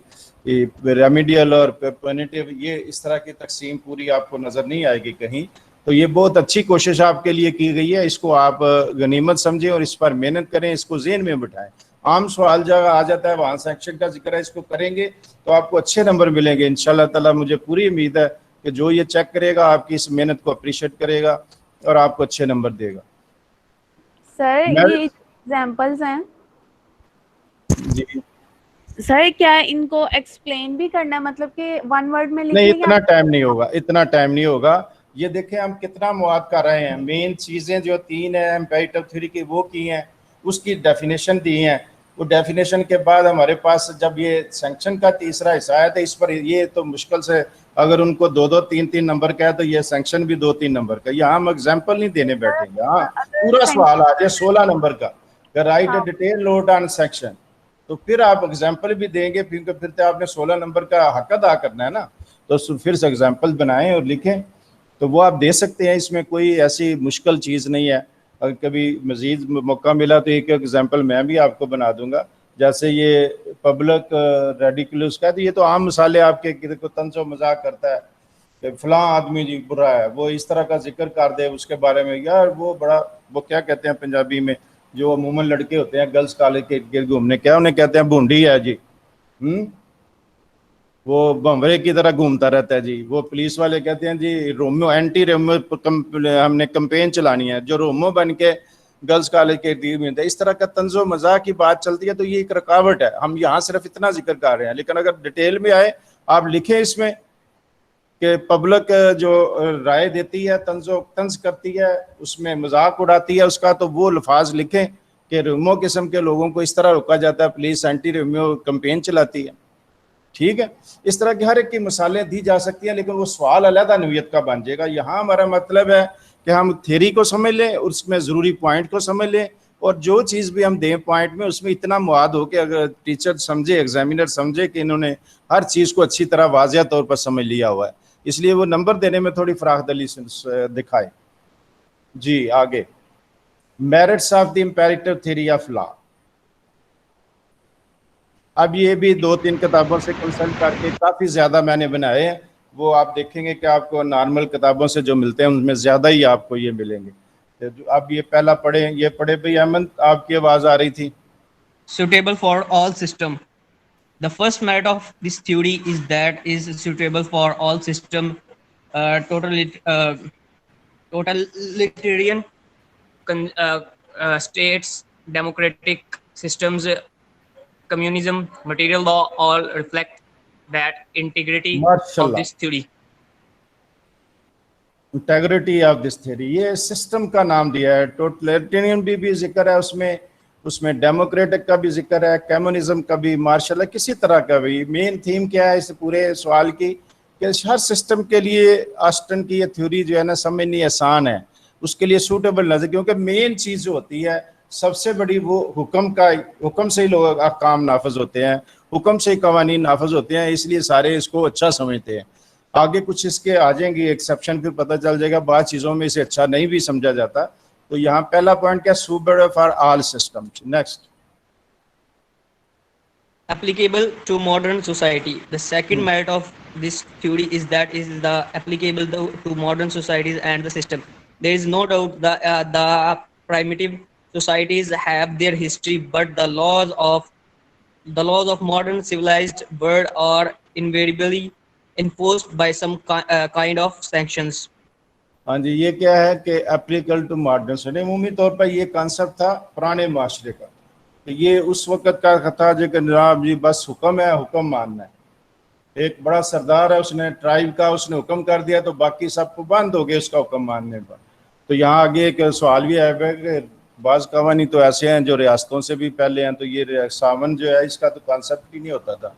ریمیڈیل اور پینیٹیو, یہ اس طرح کی تقسیم پوری آپ کو نظر نہیں آئے گی کہیں. تو یہ بہت اچھی کوشش آپ کے لیے کی گئی ہے, اس کو آپ غنیمت سمجھیں اور اس پر محنت کریں, اس کو ذہن میں بٹھائیں. عام سوال جگہ آ جاتا ہے وہاں سیکشن کا ذکر ہے, اس کو کریں گے تو آپ کو اچھے نمبر ملیں گے انشاءاللہ تعالی. مجھے پوری امید ہے کہ جو یہ چیک کرے گا آپ کی اس محنت کو اپریشیٹ کرے گا اور آپ کو اچھے نمبر دے گا. سر یہ ایگزامپلز ہیں جی سر, کیا ان کو ایکسپلین بھی کرنا ہے, مطلب کہ ون ورڈ میں لکھیں نہیں, گے؟ اتنا ٹائم نہیں ہوگا, اتنا ٹائم نہیں ہوگا. یہ دیکھیں ہم کتنا مواد کر رہے ہیں. مین چیزیں جو 3 ہیں امپیریٹو تھیوری کی وہ کی ہیں, اس کی ڈیفینیشن دی ہیں. وہ ڈیفینیشن کے بعد ہمارے پاس جب یہ سینکشن کا تیسرا حصہ ہے تو اس پر یہ تو مشکل سے اگر ان کو 2-2, 3-3 نمبر کا ہے تو یہ سینکشن بھی 2-3 نمبر کا. یہاں ہم ایگزامپل نہیں دینے بیٹھیں گے. ہاں پورا سوال آ جائے 16 نمبر کا, write a detail note on section, تو پھر آپ ایگزامپل بھی دیں گے کیونکہ پھر تو آپ نے 16 نمبر کا حق ادا کرنا ہے نا, تو پھر سے ایگزامپل بنائیں اور لکھیں تو وہ آپ دے سکتے ہیں. اس میں کوئی ایسی مشکل چیز نہیں ہے. اگر کبھی مزید موقع ملا تو ایک ایگزامپل میں بھی آپ کو بنا دوں گا. جیسے یہ پبلک ریڈیکولس کا, تو یہ تو عام مثالیں آپ کے کو طنز و مذاق کرتا ہے کہ فلاں آدمی جی برا ہے, وہ اس طرح کا ذکر کر دے اس کے بارے میں. یار وہ بڑا, وہ کیا کہتے ہیں پنجابی میں جو عموماً لڑکے ہوتے ہیں گرلس کالج کے گرد گھومنے, کیا انہیں کہتے ہیں بھونڈی ہے جی, وہ بمبرے کی طرح گھومتا رہتا ہے جی. وہ پولیس والے کہتے ہیں جی رومو, اینٹی رومو ہم نے کمپین چلانی ہے, جو رومو بن کے گرلس کالج کے ڈیل میں. اس طرح کا طنز و مذاق کی بات چلتی ہے تو یہ ایک رکاوٹ ہے. ہم یہاں صرف اتنا ذکر کر رہے ہیں, لیکن اگر ڈیٹیل میں آئے آپ لکھیں اس میں کہ پبلک جو رائے دیتی ہے, طنز کرتی ہے, اس میں مذاق اڑاتی ہے اس کا, تو وہ الفاظ لکھیں کہ رومیو قسم کے لوگوں کو اس طرح روکا جاتا ہے, پولیس اینٹی رومیو کمپین چلاتی ہے. ٹھیک ہے, اس طرح کی ہر ایک کی مثالیں دی جا سکتی ہیں, لیکن وہ سوال علیحدہ نوعیت کا بن جائے گا. یہاں ہمارا مطلب ہے کہ ہم تھیری کو سمجھ لیں, اس میں ضروری پوائنٹ کو سمجھ لیں, اور جو چیز بھی ہم دیں پوائنٹ میں اس میں اتنا مواد ہو کہ اگر ٹیچر سمجھے, ایگزامینر سمجھے کہ انہوں نے ہر چیز کو اچھی طرح واضح طور پر سمجھ لیا ہوا ہے, اس لیے وہ نمبر دینے میں تھوڑی فراخ دلی دکھائے. جی آگے, merits of the imperative theory of لا. اب یہ بھی 2-3 کتابوں سے کنسلٹ کر کے کافی زیادہ میں نے بنائے ہیں, وہ آپ دیکھیں گے کہ آپ کو نارمل کتابوں سے جو ملتے ہیں ان میں زیادہ ہی آپ کو یہ ملیں گے. اب یہ پہلا پڑھیں, یہ پڑھے بھائی احمد, آپ کی آواز آ رہی تھی. Suitable for all system. The first merit of this theory is that is suitable for all system, totalitarian states, democratic systems, communism, material law, all reflect that integrity ماشاء of Allah, this theory. Integrity of this theory, یہ system کا نام دیا ہے. ٹوٹلیٹرین بھی ذکر ہے اس میں ڈیموکریٹک کا بھی ذکر ہے, کمیونزم کا بھی, مارشل لا, کسی طرح کا بھی. مین تھیم کیا ہے اس پورے سوال کی کہ ہر سسٹم کے لیے آسٹن کی یہ تھیوری جو ہے نا سمجھنی آسان ہے, اس کے لیے سوٹیبل نظر, کیونکہ مین چیز جو ہوتی ہے سب سے بڑی وہ حکم سے ہی لوگ احکام نافذ ہوتے ہیں, حکم سے ہی قوانین نافذ ہوتے ہیں, اس لیے سارے اس کو اچھا سمجھتے ہیں. آگے کچھ اس کے آ جائیں گے ایکسیپشن, پھر پتہ چل جائے گا بعض چیزوں میں اسے اچھا نہیں بھی سمجھا جاتا. تو یہاں پہلا پوائنٹ کیا, super for all system. Next, Applicable to modern society. The second merit of this theory is that is the applicable to modern societies and the system. There is no doubt the primitive societies have their history, but the laws of modern civilized world are invariably enforced by some kind of sanctions. ہاں جی, یہ کیا ہے کہ اپلیکل to modern society. عمومی طور پر یہ concept تھا پرانے معاشرے کا, یہ اس وقت کا تھا جو کہ جناب جی بس حکم ہے, حکم ماننا ہے. ایک بڑا سردار ہے, اس نے ٹرائب کا اس نے حکم کر دیا تو باقی سب پابند ہو گئے اس کا حکم ماننے پر. تو یہاں آگے ایک سوال بھی ہے کہ بعض قوانین تو ایسے ہیں جو ریاستوں سے بھی پہلے ہیں, تو یہ ساون جو ہے اس کا تو کانسیپٹ ہی نہیں ہوتا تھا,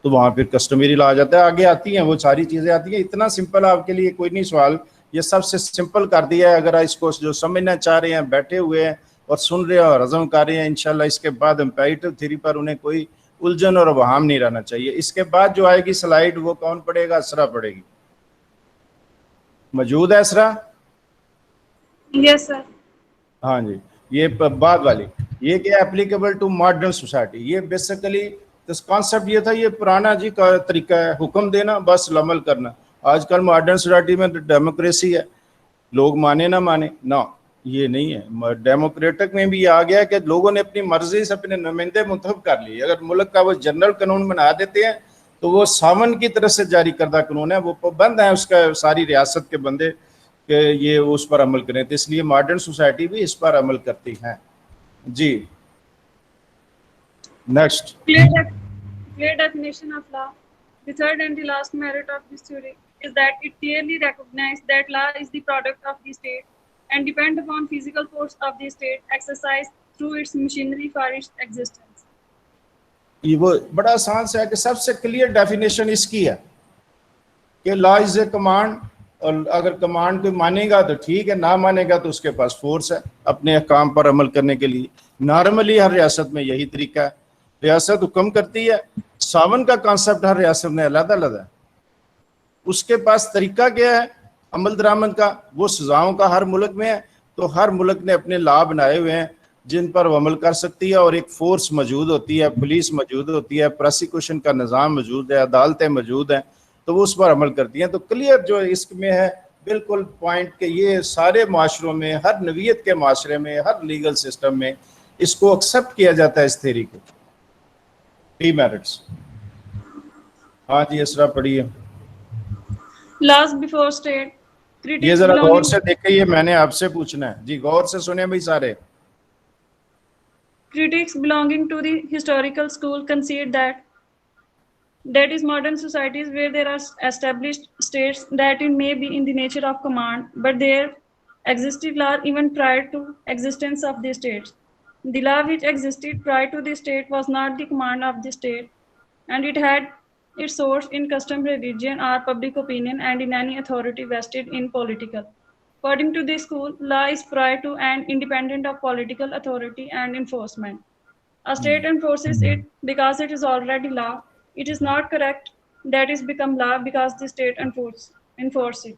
تو وہاں پھر کسٹمری لا جاتا ہے. آگے آتی ہیں وہ ساری چیزیں آتی ہیں. اتنا سمپل آپ کے لیے کوئی نہیں سوال, یہ سب سے سمپل کر دیا ہے. اگر اس کو جو سمجھنا چاہ رہے ہیں بیٹھے ہوئے ہیں اور سن رہے ہیں اور ہضم کر رہے ہیں, انشاءاللہ اس کے بعد امپیریٹو تھیوری پر انہیں کوئی الجھن اور ابہام نہیں رہنا چاہیے. اس کے بعد جو آئے گی سلائیڈ وہ کون پڑھے گا؟ اسرا پڑھے گی. موجود ہے اسرا؟ یس سر. ہاں جی, یہ بعد والی یہ کیا اپلیکیبل ٹو ماڈرن سوسائٹی. یہ بیسیکلی کانسیپٹ یہ تھا, یہ پرانا جی کا طریقہ ہے, حکم دینا بس عمل کرنا. آج کل ماڈرن سوسائٹی میں ڈیموکریسی ہے, لوگ مانے نہ مانے نہ, یہ نہیں ہے. ڈیموکریٹک میں بھی یہ آ گیا کہ لوگوں نے اپنی مرضی سے اپنے نمائندے منتخب کر لیے. اگر ملک کا وہ جنرل قانون بنا دیتے ہیں تو وہ ساون کی طرف سے جاری کردہ قانون ہے, وہ پابند ہیں اس کا ساری ریاست کے بندے کہ یہ اس پر عمل کریں. تو اس لیے ماڈرن سوسائٹی بھی اس پر عمل کرتی ہیں. جی next, Clear definition of law. The third and the last merit of this theory is that it clearly recognizes that law is the product of the state and depends upon physical force of the state exercised through its machinery for its existence. یہ وہ بڑا آسان سے ہے کہ سب سے clear definition اس کی ہے کہ لا از اے کمانڈ, اور اگر کمانڈ کو مانے گا تو ٹھیک ہے, نہ مانے گا تو اس کے پاس فورس ہے اپنے احکام پر عمل کرنے کے لیے. نارملی ہر ریاست میں یہی طریقہ ہے, ریاست حکم کرتی ہے. ساون کا کانسیپٹ ہر ریاست میں علیحدہ علیحدہ ہے, اس کے پاس طریقہ کیا ہے عمل درآمد کا, وہ سزاؤں کا ہر ملک میں ہے. تو ہر ملک نے اپنے لا بنائے ہوئے ہیں جن پر وہ عمل کر سکتی ہے, اور ایک فورس موجود ہوتی ہے, پولیس موجود ہوتی ہے, پروسیکیوشن کا نظام موجود ہے, عدالتیں موجود ہیں, تو وہ اس پر عمل کرتی ہیں. تو کلیئر جو اس میں ہے بالکل پوائنٹ کہ یہ سارے معاشروں میں, ہر نوعیت کے معاشرے میں, ہر لیگل سسٹم میں اس کو ایکسیپٹ کیا جاتا ہے اس تھیوری کو. D merits. ہاں جی اسرا پڑھیے. Laws before state. یہ Critics ذرا غور belonging, سے دیکھیں, یہ میں نے آپ سے پوچھنا ہے جی, غور سے سنیں بھائی سارے. critics belonging to the historical school concede that is modern societies where there are established states that it may be in the nature of command, but there existed laws even prior to existence of the states. The law which existed prior to the state was not the command of the state, and it had its source in custom, religion, or public opinion, and in any authority vested in political. According to this school, law is prior to and independent of political authority and enforcement. A state enforces it because it is already law. It is not correct that it's become law because the state enforce it.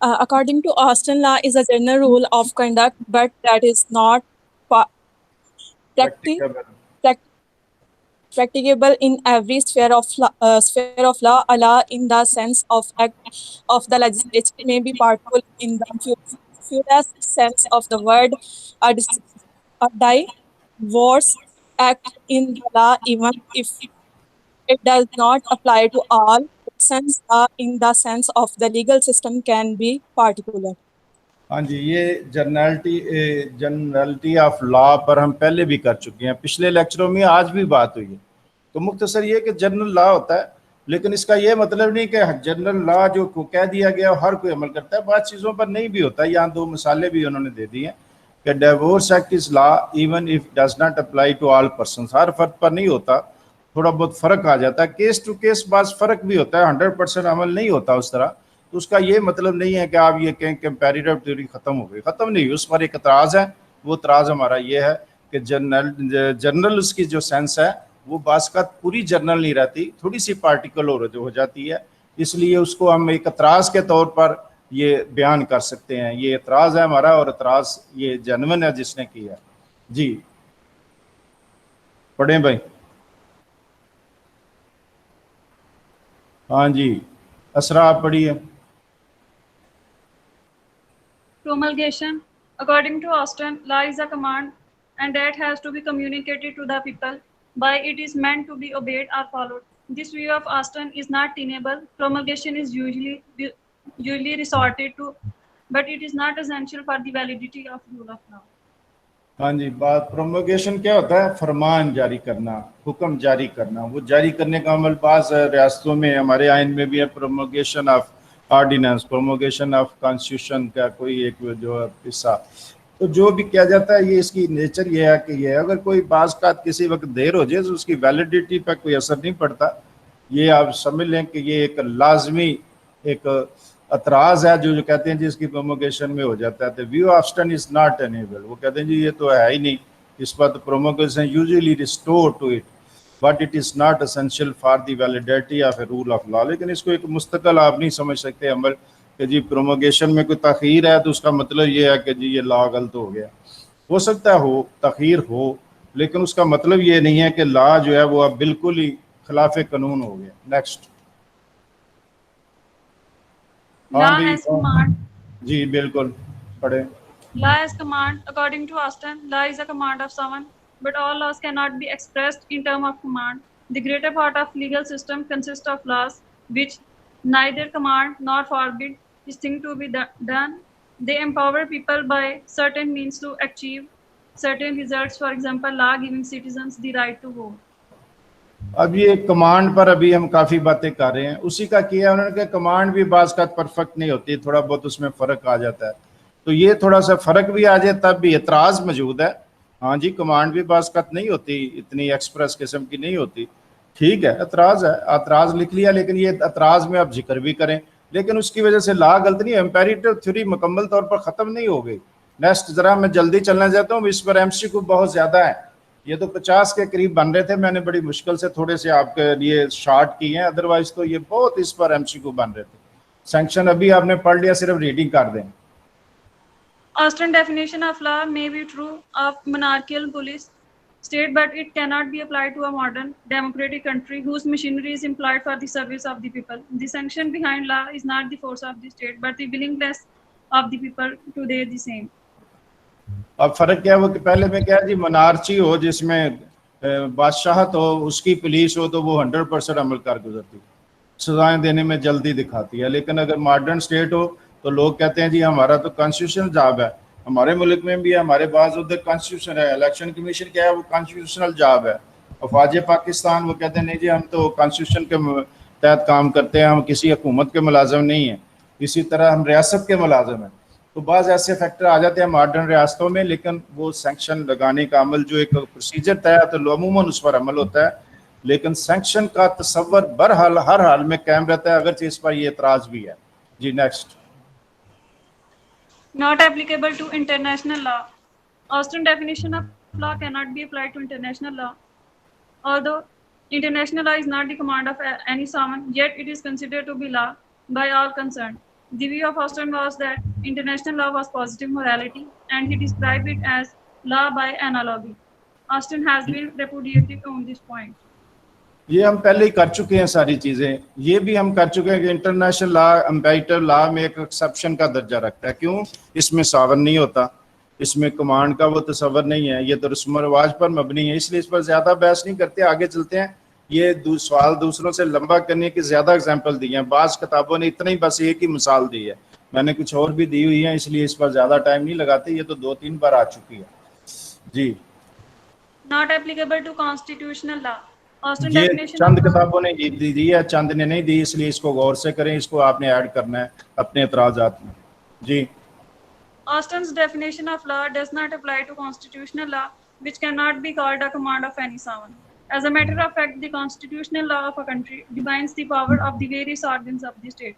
According to Austin law is a general rule of conduct, but that is not pa- practi- prac- practicable in every sphere of law. A law, in the sense of act of the legislature, may be particular in the purest sense of the word. A, a divorce act in the law, even if it does not apply to all persons, in the sense of the legal system, can be particular. ہاں جی، یہ generality of law پر ہم پہلے بھی کر چکے ہیں، پچھلے لیکچروں میں آج بھی بات ہوئی ہے. تو مختصر یہ کہ جنرل لا ہوتا ہے، لیکن اس کا یہ مطلب نہیں کہ جنرل لا جو کہہ دیا گیا ہر کوئی عمل کرتا ہے، بعض چیزوں پر نہیں بھی ہوتا. یہاں دو مثالیں بھی انہوں نے دے دی ہیں کہ divorce act is law even if does not apply to all persons. ہر فرد پر نہیں ہوتا، تھوڑا بہت فرق آ جاتا ہے، کیس ٹو کیس بعض فرق بھی ہوتا ہے، 100% عمل نہیں ہوتا اس طرح. تو اس کا یہ مطلب نہیں ہے کہ آپ یہ کہیں کمپیریٹیو تھیوری ختم ہو گئی، ختم نہیں ہوئی. اس پر ایک اعتراض ہے، وہ اعتراض ہمارا یہ ہے کہ جنرل اس کی جو سینس ہے وہ بعض کا پوری جنرل نہیں رہتی، تھوڑی سی پارٹیکل ہو جاتی ہے. اس لیے اس کو ہم ایک اعتراض کے طور پر یہ بیان کر سکتے ہیں. یہ اعتراض ہے ہمارا، اور اعتراض یہ جینوین ہے جس نے کیا. جی پڑھیں بھائی. ہاں جی اسرا آپ پڑھیے. Promulgation. According to Austin, law is a command and that has to be communicated to the people. By it is meant to be obeyed or followed. This view of Austin is not tenable. Promulgation is usually resorted to, but it is not essential for the validity of rule of law. ہاں جی، بات پروموگیشن کیا ہوتا ہے؟ فرمان جاری کرنا، حکم جاری کرنا. وہ جاری کرنے کا عمل بعض ریاستوں میں، ہمارے آئین میں بھی ہے، پروموگیشن آف آرڈیننس، پروموگیشن آف کانسٹیٹیوشن کا کوئی ایک جو حصہ. تو جو بھی کیا جاتا ہے یہ اس کی نیچر یہ ہے کہ یہ اگر کوئی بعض کا کسی وقت دیر ہو جائے تو اس کی ویلیڈیٹی پہ کوئی اثر نہیں پڑتا. یہ آپ سمجھ لیں کہ یہ ایک لازمی ایک اعتراض ہے جو کہتے ہیں جی اس کی پروموگیشن میں ہو جاتا ہے. تو view of Austin is not enable, وہ کہتے ہیں جی یہ تو ہے ہی نہیں اس پر. Promulgation usually resort to it but it is not essential for the validity of a rule of law. لیکن اس کو ایک مستقل آپ نہیں سمجھ سکتے عمل کہ جی پروموگیشن میں کوئی تاخیر ہے تو اس کا مطلب یہ ہے کہ جی یہ لا غلط ہو گیا. ہو سکتا ہے ہو تاخیر ہو، لیکن اس کا مطلب یہ نہیں ہے کہ لا جو ہے وہ اب بالکل ہی خلاف قانون ہو گیا. نیکسٹ. Law as command. جی بالکل پڑھیں. Law as command. According to Austin, law is a command of someone, but all laws cannot be expressed in terms of command. The greater part of legal system consists of laws which neither command nor forbid is thing to be done. They empower people by certain means to achieve certain results. For example, law giving citizens the right to vote. اب یہ command پر ابھی ہم کافی باتیں کر رہے ہیں، اسی کا کیا انہوں نے کہ کمانڈ بھی بعض کا پرفیکٹ نہیں ہوتی، تھوڑا بہت اس میں فرق آ جاتا ہے. تو یہ تھوڑا سا فرق بھی آ جائے تب بھی اعتراض موجود ہے. ہاں جی کمانڈ بھی بعض کا نہیں ہوتی، اتنی ایکسپریس قسم کی نہیں ہوتی. ٹھیک ہے اعتراض ہے، اعتراض لکھ لیا، لیکن یہ اعتراض میں اب ذکر بھی کریں، لیکن اس کی وجہ سے لا غلط نہیں. امپیریٹیو تھیوری مکمل طور پر ختم نہیں ہو گئی. نیکسٹ ذرا میں جلدی چلنا چاہتا ہوں، اس پر ایم سی کیو بہت زیادہ ہے. یہ تو 50 کے قریب بن رہے تھے، میں نے بڑی مشکل سے تھوڑے سے آپ کے لیے شارٹ کی ہیں، ادروائز تو یہ بہت اس پر ایم سی کیو بن رہے تھے. سینکشن ابھی آپ نے پڑھ لیا، صرف ریڈنگ کر دیں. Austin definition of law may be true of monarchical police state, but it cannot be applied to a modern democratic country whose machinery is employed for the service of the people. The sanction behind law is not the force of the state, but the willingness of the people to do the same. اب فرق کیا وہ کہ پہلے میں کیا جی منارچی ہو جس میں بادشاہت ہو، اس کی پولیس ہو تو وہ 100% عمل کر گزرتی، سزائیں دینے میں جلدی دکھاتی ہے. لیکن اگر ماڈرن اسٹیٹ ہو تو لوگ کہتے ہیں جی ہمارا تو کانسٹیٹیوشنل جاب ہے. ہمارے ملک میں بھی ہے، ہمارے بعض ادھر کانسٹیٹیوشن ہے، الیکشن کمیشن کیا ہے وہ کانسٹیٹیوشنل جاب ہے. افواج پاکستان وہ کہتے ہیں نہیں جی ہم تو کانسٹیٹیوشن کے تحت کام کرتے ہیں، ہم کسی حکومت کے ملازم نہیں ہیں. اسی طرح ہم ریاست کے ملازم ہیں. تو بعض ایسے فیکٹر آ جاتے ہیں ماڈرن ریاستوں میں، لیکن وہ سینکشن لگانے کا عمل جو ایک پروسیجر طے ہے تو عموماً اس پر عمل ہوتا ہے. لیکن سینکشن کا تصور برحال ہر حال میں قائم رہتا ہے، اگرچہ اس پر یہ اعتراض بھی ہے. جی next. Not applicable to international law. Austin definition of law cannot be applied to international law. Although international law is not the command of any sovereign, yet it is considered to be law by all concerned. The view of Austin was that international law was positive morality, and he described it as law by analogy. Austin has been repudiated on this point. یہ ہم پہلے ہی کر چکے ہیں ساری چیزیں. یہ بھی ہم کر چکے ہیں کہ انٹرنیشنل لا امپیریٹو لا میں ایک ایکسیپشن کا درجہ رکھتا ہے. کیوں؟ اس میں ساون نہیں ہوتا, اس میں کمانڈ کا وہ تصور نہیں ہے, یہ تو رسم و رواج پر مبنی ہے, اس لیے اس پر زیادہ بحث نہیں کرتے. آگے چلتے ہیں. یہ سوال دوسروں سے لمبا کرنے کی زیادہ اگزامپل دی ہیں. بعض کتابوں نے اتنا ہی بس ایک ہی مثال دی ہے, میں نے کچھ اور بھی دی ہوئی ہیں, اس لیے اس پر زیادہ ٹائم نہیں لگاتے. یہ تو 2-3 بار آ چکی ہے. جی Not applicable to constitutional law. Austin یہ definition چند of law. کتابوں نے دی ہے, چند نے نہیں دی, اس لیے اس کو غور سے کریں. اس کو آپ نے ایڈ کرنا ہے اپنے اعتراضات میں. جی Austin's definition of law does not apply to constitutional law, which cannot be called a command of any sovereign. As a matter of fact, the constitutional law of a country defines the power of the various organs of the state.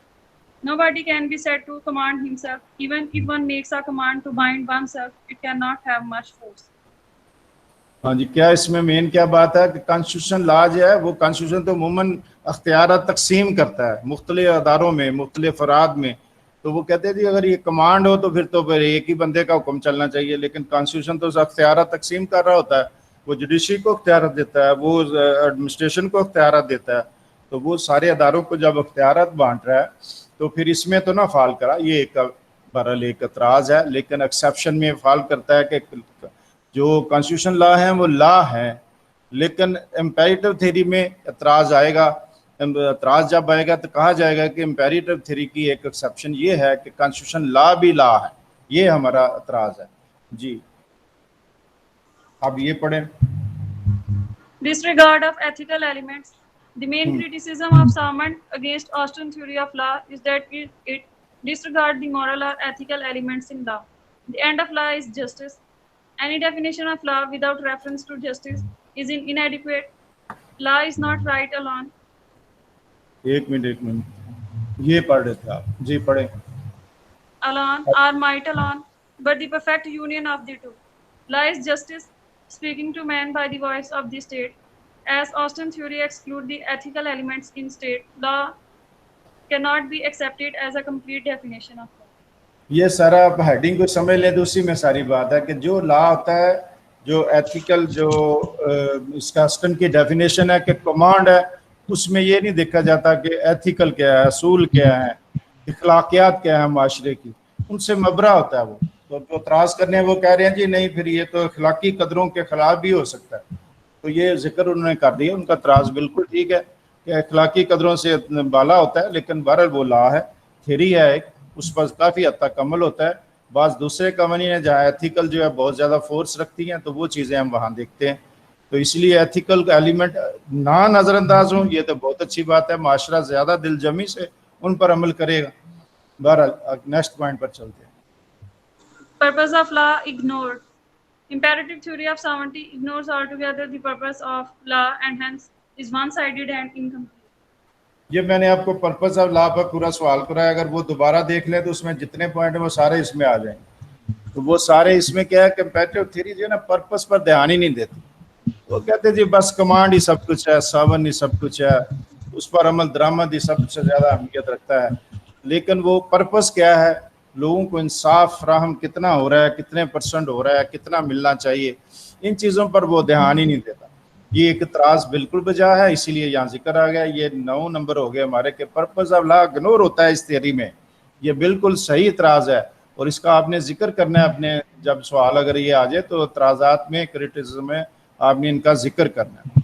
Nobody can be said to command himself. Even if one makes a command to bind oneself, it cannot have much force. ہاں جی, کیا اس میں مین کیا بات ہے کہ constitution لا جو ہے وہ کانسٹیٹیوشن تو عموماً اختیارات تقسیم کرتا ہے مختلف اداروں میں, مختلف افراد میں. تو وہ کہتے ہیں جی اگر یہ کمانڈ ہو تو پھر ایک ہی بندے کا حکم چلنا چاہیے, لیکن کانسٹیٹیوشن تو اختیارات تقسیم کر رہا ہوتا ہے. وہ جوڈیشری کو اختیارات دیتا ہے, وہ ایڈمنسٹریشن کو اختیارات دیتا ہے. تو وہ سارے اداروں کو جب اختیارات بانٹ رہا ہے تو پھر اس میں تو نہ فعال کرا. یہ ایک بہرحال ایک اعتراض ہے, لیکن ایکسیپشن میں فعال کرتا ہے کہ جو کانسٹیٹیوشن لا ہیں وہ لا ہیں, لیکن امپیریٹو تھیوری میں اعتراض آئے گا. اعتراض جب آئے گا تو کہا جائے گا کہ امپیریٹو تھیوری کی ایک ایکسیپشن یہ ہے کہ کانسٹیٹیوشن لا بھی لا ہے. یہ ہمارا اعتراض ہے. جی اب یہ پڑھیں. Disregard of ethical elements. The main criticism of Salmond against Austin theory of law is that it disregards the moral or ethical elements in law. The end of law is justice. Any definition of law without reference to justice is inadequate. Law is not right alone. ایک minute یہ پڑھ رہے تھے آپ. جی پڑھیں. Alone or might alone, but the perfect union of the two. Law is justice, speaking to man by the voice of the state. As Austin theory excludes the ethical elements in state, law cannot be accepted as a complete definition of law. یہ سارا آپ heading کو سمجھ لیں تو اسی میں ساری بات ہے کہ جو لا ہوتا ہے, جو ایتھیکل, جو اس کا آسٹن کی ڈیفینیشن ہے کہ کمانڈ ہے, اس میں یہ نہیں دیکھا جاتا کہ ایتھیکل کیا ہے, اصول کیا ہے, اخلاقیات کیا ہے معاشرے کی, ان سے مبرا ہوتا ہے وہ. تو جو اعتراض کرنے ہیں وہ کہہ رہے ہیں جی نہیں پھر یہ تو اخلاقی قدروں کے خلاف بھی ہو سکتا ہے. تو یہ ذکر انہوں نے کر دیا. ان کا اعتراض بالکل ٹھیک ہے کہ اخلاقی قدروں سے بالا ہوتا ہے, لیکن بہرحال وہ لا ہے, تھیوری ہے ایک, اس پر کافی حد تک عمل ہوتا ہے. بعض دوسرے قوانین ہیں جہاں ایتھیکل جو ہے بہت زیادہ فورس رکھتی ہیں, تو وہ چیزیں ہم وہاں دیکھتے ہیں. تو اس لیے ایتھیکل کا ایلیمنٹ نہ نظر انداز ہوں, یہ تو بہت اچھی بات ہے. معاشرہ زیادہ دل جمی سے ان پر عمل کرے گا. بہرحال نیکسٹ پوائنٹ پر چلتے ہیں. Purpose of law ignored. Imperative theory of sovereignty ignores altogether the purpose of law and hence is one-sided and incomplete. یہ میں نے آپ کو پرپز آف لا پر پورا سوال کرایا, اگر وہ دوبارہ دیکھ لیں تو اس میں جتنے پوائنٹ ہیں وہ سارے اس میں آ جائیں. تو وہ سارے اس میں کیا ہے, کمپیریٹیو تھیوری جو ہے نا پرپز پر دھیان ہی نہیں دیتی. وہ کہتے جی بس کمانڈ ہی سب کچھ ہے, ساون ہی سب کچھ ہے, اس پر عمل درآمد ہی سب سے زیادہ اہمیت رکھتا ہے. لیکن وہ پرپز کیا ہے, لوگوں کو انصاف فراہم کتنا ہو رہا ہے, کتنے % ہو رہا ہے, کتنا ملنا چاہیے, ان چیزوں پر وہ دھیان ہی نہیں دیتا. یہ ایک اعتراض بالکل بجا ہے, اسی لیے یہاں ذکر آ گیا. یہ 9 نمبر ہو گئے ہمارے کہ پرپز آف لا اگنور ہوتا ہے اس تھیوری میں. یہ بالکل صحیح اعتراض ہے, اور اس کا آپ نے ذکر کرنا ہے اپنے, جب سوال اگر یہ آ جائے تو اعتراضات میں, کریٹیسزم میں آپ نے ان کا ذکر کرنا ہے.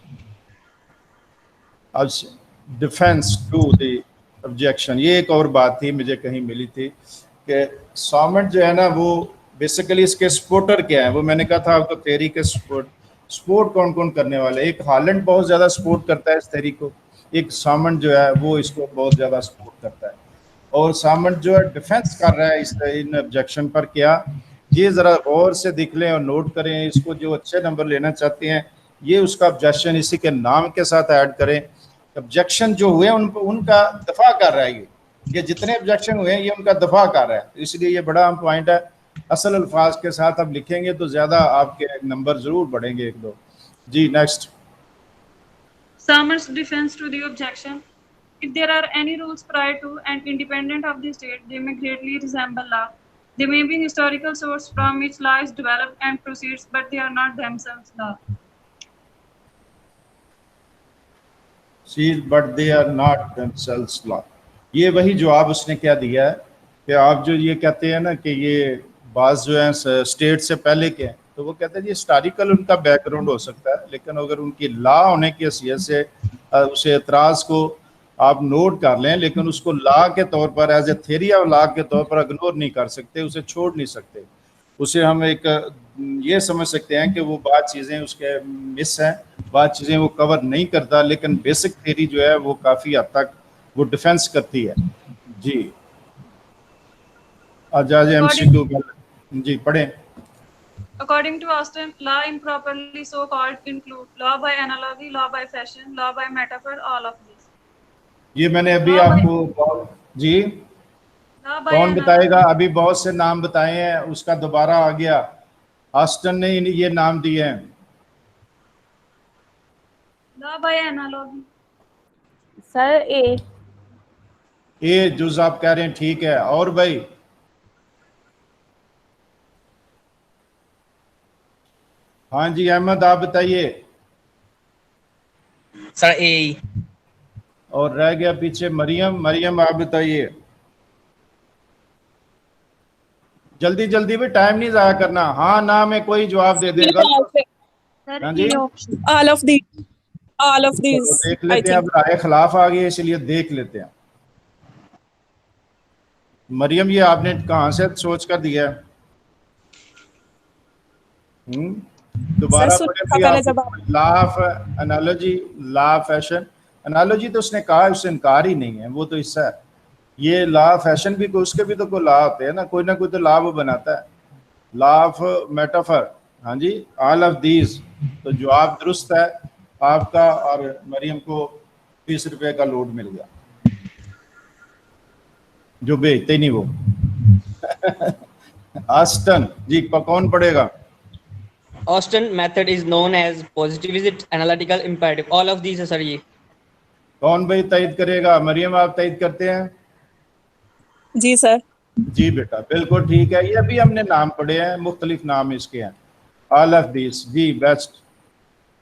اب ڈیفینس ٹو دی آبجیکشن, یہ ایک اور بات تھی مجھے کہیں ملی تھی کہ سامنٹ جو ہے نا وہ بیسیکلی اس کے سپورٹر کیا ہے. وہ میں نے کہا تھا آپ کو تھیوری کے سپورٹ کون کون کرنے والے. ایک ہالینڈ بہت زیادہ سپورٹ کرتا ہے اس تھیوری کو, ایک سامنٹ جو ہے وہ اس کو بہت زیادہ سپورٹ کرتا ہے, اور سامنٹ جو ہے ڈیفینس کر رہا ہے اس ان آبجیکشن پر. کیا یہ ذرا غور سے دیکھ لیں اور نوٹ کریں, اس کو جو اچھے نمبر لینا چاہتے ہیں یہ اس کا آبجیکشن اسی کے نام کے ساتھ ایڈ کریں. آبجیکشن جو ہوئے ان کا دفاع کر رہا ہے, یہ جتنے آبجیکشن ہوئے ہیں یہ ان کا دفاع کر رہا ہے. اس لیے یہ بڑا اہم پوائنٹ ہے. اصل الفاظ کے ساتھ اب لکھیں گے تو زیادہ آپ کے نمبر ضرور بڑھیں گے 1-2. جی next. Salmond's defense to the objection. If there are any rules prior to and independent of the state, they may greatly resemble law. They may be historical source from which law is developed and proceeds, but they are not themselves law. See, but they are not themselves law. یہ وہی جواب اس نے کیا دیا ہے کہ آپ جو یہ کہتے ہیں نا کہ یہ بعض جو ہیں اسٹیٹ سے پہلے کے ہیں، تو وہ کہتے ہیں یہ ہسٹوریکل ان کا بیک گراؤنڈ ہو سکتا ہے، لیکن اگر ان کی لا ہونے کی حیثیت سے اس اعتراض کو آپ نوٹ کر لیں، لیکن اس کو لا کے طور پر as a theory of law کے طور پر اگنور نہیں کر سکتے، اسے چھوڑ نہیں سکتے. اسے ہم ایک یہ سمجھ سکتے ہیں کہ وہ بعض چیزیں اس کے مس ہیں، بعض چیزیں وہ کور نہیں کرتا، لیکن بیسک تھیوری جو ہے وہ کافی حد تک وہ ڈیفینس کرتی ہے. جی آج ایم سی کیو جی پڑھیں. According to Austin, law improperly so called include law by analogy, law by fashion, law by metaphor, all of these. یہ میں نے ابھی آپ کو جی کون بتائے گا، ابھی بہت سے نام بتائے ہیں، اس کا دوبارہ آ گیا. آسٹن نے یہ نام دیے ہیں. Law by analogy. سر اے جز آپ کہہ رہے ہیں ٹھیک ہے. اور بھائی ہاں جی احمد آپ بتائیے. سر اے. اور رہ گیا پیچھے مریم آپ بتائیے. جلدی جلدی بھی ٹائم نہیں ضائع کرنا. ہاں نہ میں کوئی جواب دے دے گا. ہاں جی All of these. All of these. دیکھ I لیتے ہیں. اب think. رائے خلاف آ گئی اس لیے دیکھ لیتے ہیں. مریم یہ آپ نے کہاں سے سوچ کر دیا ہے؟ دوبارہ پڑھیں. Law of analogy, law of fashion. Analogy تو اس نے کہا، اس سے انکار ہی نہیں ہے، وہ تو حصہ ہے. یہ لا فیشن بھی اس کے بھی تو کوئی لا ہوتے ہیں نا، کوئی نہ کوئی تو لا وہ بناتا ہے. لا آف میٹافر، ہاں جی آل آف دیز. تو جواب درست ہے آپ کا، اور مریم کو 20 روپے کا لوڈ مل گیا جو بھیجتے ہی نہیں وہ. آسٹن جی کون پڑھے گا؟ Austin method is known as positivist analytical imperative. All of these are sir یہ. کون بھائی تائید کرے گا؟ مریم آپ تائید کرتے ہیں؟ جی سر. جی بیٹا بالکل ٹھیک ہے. یہ ابھی ہم نے نام پڑھے ہیں، مختلف نام اس کے ہیں. All of these. جی best.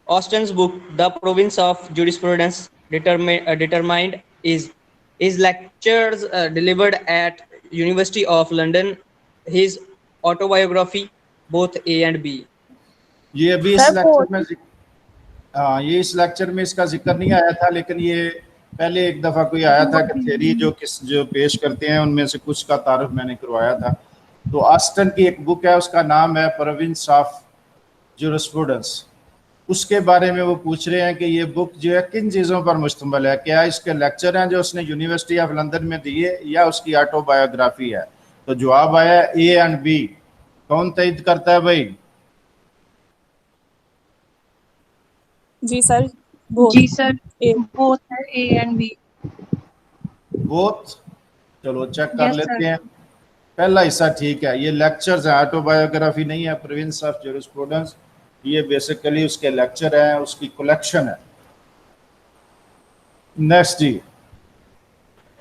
Austin's book, The Province of Jurisprudence Determined, is lectures delivered at University of London. His autobiography, both A and B. یہ ابھی اس لیکچر میں ہاں یہ اس لیکچر میں اس کا ذکر نہیں آیا تھا، لیکن یہ پہلے ایک دفعہ کوئی آیا تھا کہ تھیوری جو پیش کرتے ہیں ان میں سے کچھ کا تعارف میں نے کروایا تھا. تو آسٹن کی ایک بک ہے، اس کا نام ہے پروونس آف جورسپروڈنس. اس کے بارے میں وہ پوچھ رہے ہیں کہ یہ بک جو ہے کن چیزوں پر مشتمل ہے. کیا اس کے لیکچر ہیں جو اس نے یونیورسٹی آف لندن میں دیے، یا اس کی آٹو بایوگرافی ہے؟ تو جواب آیا اے اینڈ بی. کون تائید کرتا ہے بھائی؟ جی سر. جی سر both ہے A and B. بوتھ. چلو چیک کر لیتے ہیں. پہلا حصہ ٹھیک ہے، یہ لیکچرز ہیں، آٹو بایوگرافی نہیں ہے. پروونس آف جورسپروڈنس یہ بیسیکلی اس کے لیکچر ہیں، اس کی کلیکشن ہے. نیکسٹ جی.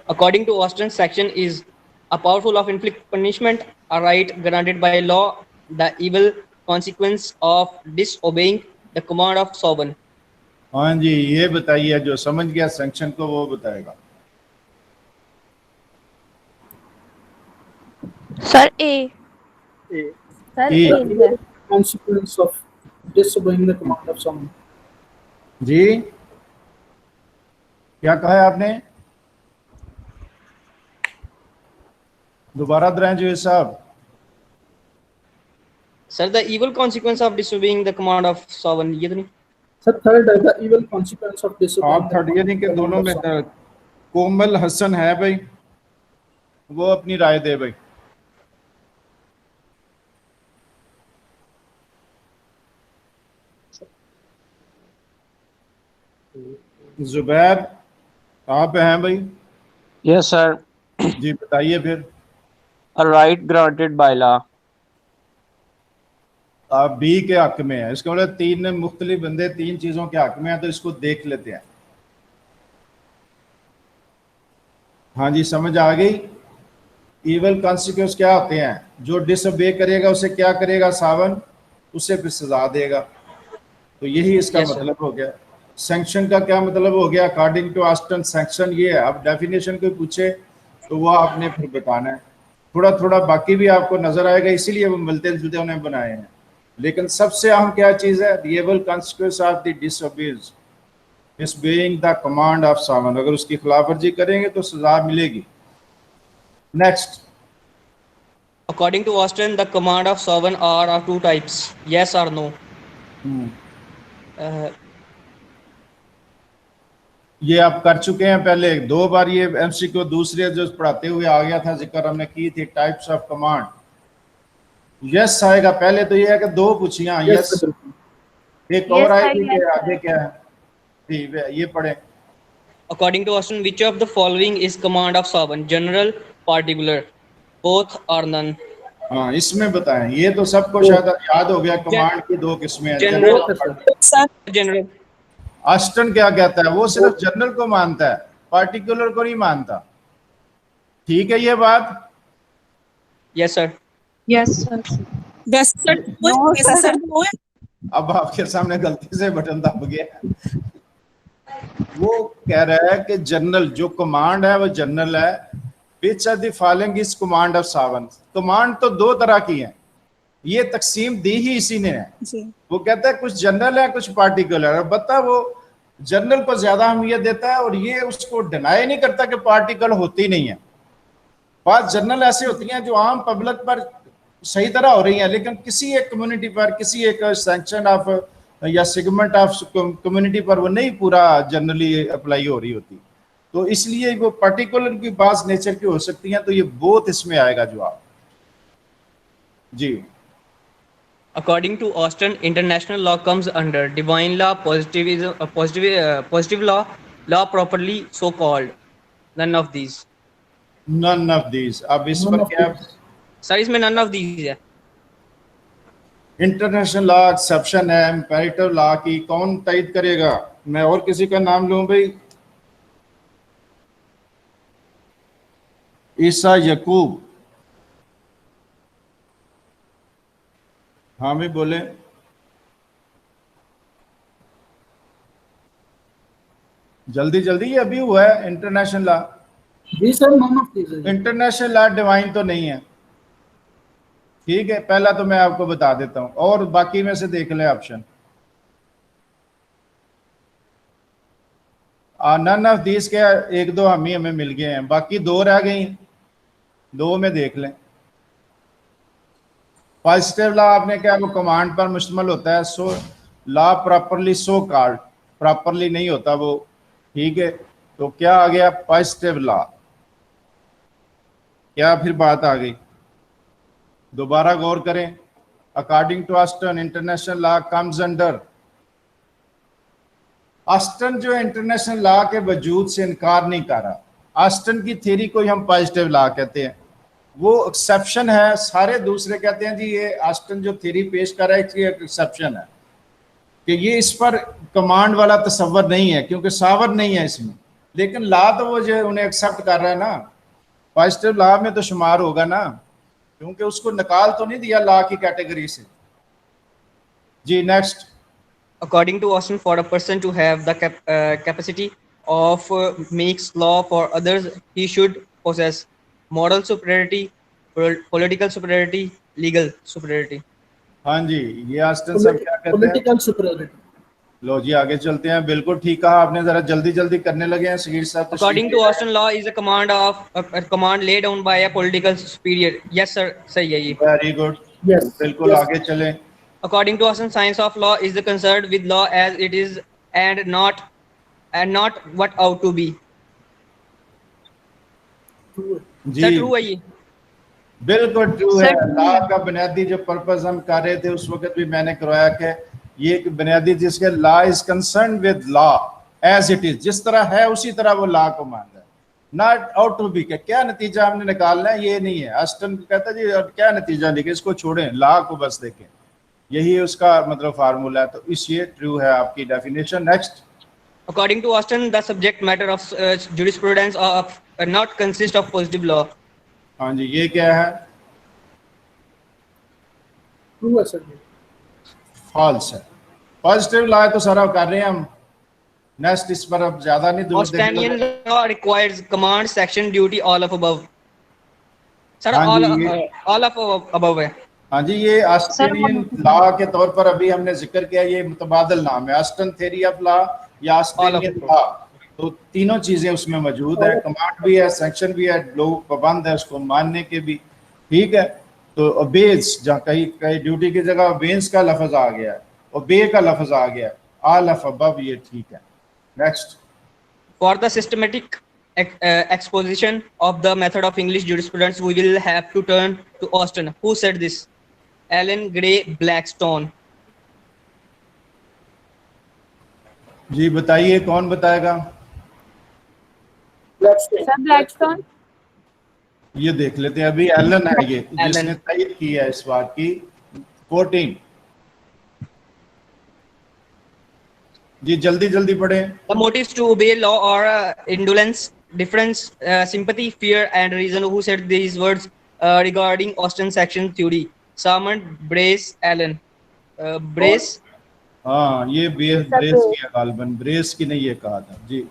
According to Austin's section is a powerful of inflict punishment, a right granted by law, the evil consequence of disobeying the command of sovereign. ہاں جی یہ بتائیے، جو سمجھ گیا سینکشن کو وہ بتائے گا. سر اے. سر اے. Consequence of disobeying the command of someone. جی کیا کہا ہے آپ نے؟ دوبارہ درائیں جو صاحب. Sir, the evil consequence of disobeying the command of sovereign. یہ تو نہیں. Sir, third, the evil consequence of disobeying. آپ تھرڈ ایئر کے دونوں میں کومل حسن ہے بھائی، وہ اپنی رائے دے بھائی. زبیر آپ ہیں بھائی؟ یس سر. جی بتائیے پھر. Right granted by law. آپ بی کے حق میں ہیں، اس کے مطلب تین مختلف بندے تین چیزوں کے حق میں ہیں، تو اس کو دیکھ لیتے ہیں. ہاں جی سمجھ آ گئی. ایول کانسیکوینس کیا ہوتے ہیں؟ جو ڈس اوبے کرے گا اسے کیا کرے گا ساون؟ اسے پھر سزا دے گا. تو یہی اس کا مطلب ہو گیا. سینکشن کا کیا مطلب ہو گیا؟ اکارڈنگ ٹو آسٹن سینکشن یہ ہے. اب ڈیفینیشن کوئی پوچھے تو وہ آپ نے پھر بتانا ہے. تھوڑا تھوڑا باقی بھی آپ کو نظر آئے گا، اسی لیے وہ ملتے جلتے انہیں بنائے ہیں. لیکن سب سے اہم کیا چیز ہے؟ The evil consequence of the disobeys disobeying the command of someone. اگر اس کی خلاف ورزی کریں گے تو سزا ملے گی. Next. According to Austin, the command of sovereign are of two types, yes or no. یہ آپ کر چکے ہیں پہلے 2 بار. یہ ایم سی کیو دوسرے جو پڑھاتے ہوئے آ گیا تھا، ذکر ہم نے کی تھی ٹائپس آف کمانڈ. یس آئے گا پہلے. تو یہ ہے کہ 2 پوچھیاں یس. ایک اور آئے گی کہ آگے کیا ہے؟ یہ پڑھیں. According to Austin, which of the following is command of sovereign? General, particular, both or none. ہاں اس میں بتائیں. یہ تو سب کو شاید یاد ہو گیا. کمانڈ کی 2 قسمیں ہیں. General. آسٹن کیا کہتا ہے؟ وہ صرف جنرل کو مانتا ہے، پارٹیکولر کو نہیں مانتا. ٹھیک ہے یہ بات؟ Yes sir. Yes sir. Yes sir. Yes sir. اب آپ کے سامنے غلطی سے بٹن دب گیا. وہ کہہ رہا ہے کہ جنرل جو کمانڈ ہے وہ جنرل ہے. which of the following is command of sovereign. Command تو 2 طرح کی ہیں. یہ تقسیم دی ہی اسی نے ہے. وہ کہتا ہے کچھ جنرل ہے کچھ پارٹیکولر. البتہ وہ جنرل کو زیادہ اہمیت دیتا ہے اور یہ اس کو ڈینائی نہیں کرتا کہ پارٹیکل ہوتی نہیں ہے. بعض جنرل ایسے ہوتی ہیں جو عام پبلک پر صحیح طرح ہو رہی ہیں، لیکن کسی ایک کمیونٹی پر، کسی ایک سیکشن آف یا سیگمنٹ آف کمیونٹی پر وہ نہیں پورا جنرلی اپلائی ہو رہی ہوتی. تو اس لیے وہ پرٹیکولر کی بعض نیچر کی ہو سکتی ہیں. تو یہ بہت اس میں آئے گا جواب. جی. According to Austin, international law comes under divine law, positive law, law properly so called. None of these. None of these. اب اس پر کیا سر اس میں none of these ہے. انٹرنیشنل لا ایکسیپشن ہے امپیریٹو لا کی. کون تائید کرے گا؟ میں اور کسی کا نام لوں بھائی. عیسیٰ یعقوب. ہاں بھی بولیں. جلدی جلدی. یہ ابھی ہوا ہے انٹرنیشنل لا. جی sir none of these. International law divine تو نہیں ہے. ٹھیک ہے پہلا تو میں آپ کو بتا دیتا ہوں اور باقی میں سے دیکھ لیں آپشن. نن آف دیز کے 1-2 ہمیں مل گئے ہیں، باقی 2 رہ گئی. 2 میں دیکھ لیں. پازیٹیو لا آپ نے کہا وہ کمانڈ پر مشتمل ہوتا ہے. So law properly so called, properly نہیں ہوتا وہ. ٹھیک ہے تو کیا آ گیا؟ Positive law. کیا پھر بات آ گئی؟ دوبارہ غور کریں. According to Austin international law comes under. Austin جو انٹرنیشنل لا کے وجود سے انکار نہیں کر رہا. آسٹن کی تھیری کو ہی ہم پازیٹیو لا کہتے ہیں. وہ ایکسیپشن ہے. سارے دوسرے کہتے ہیں جی یہ آسٹن جو تھیری پیش کر رہا ہے یہ ایکسیپشن ہے کہ یہ اس پر کمانڈ والا تصور نہیں ہے کیونکہ ساور نہیں ہے اس میں. لیکن لا تو وہ جو انہیں ایکسیپٹ کر رہا ہے نا، پازیٹیو لا میں تو شمار ہوگا نا، کیونکہ اس کو نکال تو نہیں دیا لا کی کیٹیگری سے. جی next. According to Austin, for a person to have the capacity of makes law for others, he should possess moral superiority, political superiority, legal superiority. ہاں جی یہ آسٹن صاحب کیا کہتے ہیں؟ Political superiority. لو جی آگے چلتے ہیں. بالکل ٹھیک کہا آپ نے. ذرا جلدی جلدی کرنے لگے ہیں صغیر صاحب. According to Austin, law is a command laid down by a political superior. Yes sir, صحیح ہے یہ. Very good. Yes. بالکل آگے چلیں. According to Austin, science of law is concerned with law as it is and not what ought to be. G Sir, true ہے یہ. بالکل true ہے. لا کا بنیادی جو پرپز ہم کر رہے تھے اس وقت بھی میں نے کروایا کہ یہ ایک بنیادی جس کے law is concerned with law as it is, جس طرح ہے اسی طرح وہ لا کو مانتا ہے. ناٹ آؤٹ ٹو بی کہ کیا نتیجہ ہم نے نکالنا ہے یہ نہیں ہے. آسٹن کہتا ہے جی کیا نتیجہ لکھے، اس کو چھوڑیں، لا کو بس دیکھیں. یہی اس کا مطلب فارمولا ہے. تو اس یہ ٹرو ہے آپ کی definition. Next. According to Austin, the subject matter of jurisprudence of not consist of positive law. ہاں جی یہ کیا ہے؟ ٹرو ہے سر. فالس ہے. پازیٹیو لا تو سارا کر رہے ہیں ہم. نیکسٹ اس پر اب زیادہ نہیں دور Austinian law requires command, section, duty, all of above. Sir, ہاں all G all of above ہے. ہاں جی یہ آسٹرینین لا کے طور پر ابھی ہم نے ذکر کیا, یہ متبادل نام ہے. آسٹن تھیوری آف لا یا آسٹرینین لا, تو تینوں چیزیں اس میں موجود ہیں. کمانڈ بھی ہے, سیکشن بھی ہے, لوگ پابند ہے اس کو ماننے کے بھی. ٹھیک ہے. تو اوبیز, جہاں کہیں ڈیوٹی کی جگہ اوبیز کا لفظ آ گیا ہے, اوبے کا لفظ آ گیا, آل آف ابو, یہ ٹھیک ہے. Next. For the systematic exposition of the method of English jurisprudence, we will have to turn to Austin. Who said this? Alan Gray Blackstone. جی بتائیے کون بتائے گا؟ سر بلیک اسٹون. یہ دیکھ لیتے ہیں. ابھی ایلن ہے یہ جس نے تائید کی ہے اس بات کی. 14. جی جلدی پڑھیں. The motives to obey law are indolence, difference, sympathy, fear, and reason. Who said these words regarding Austin section theory? Salmon, Brace, Allen. Brace. ہاں یہ بریس کی ہے غالباً, بریس کی نہیں یہ کہا تھا. جی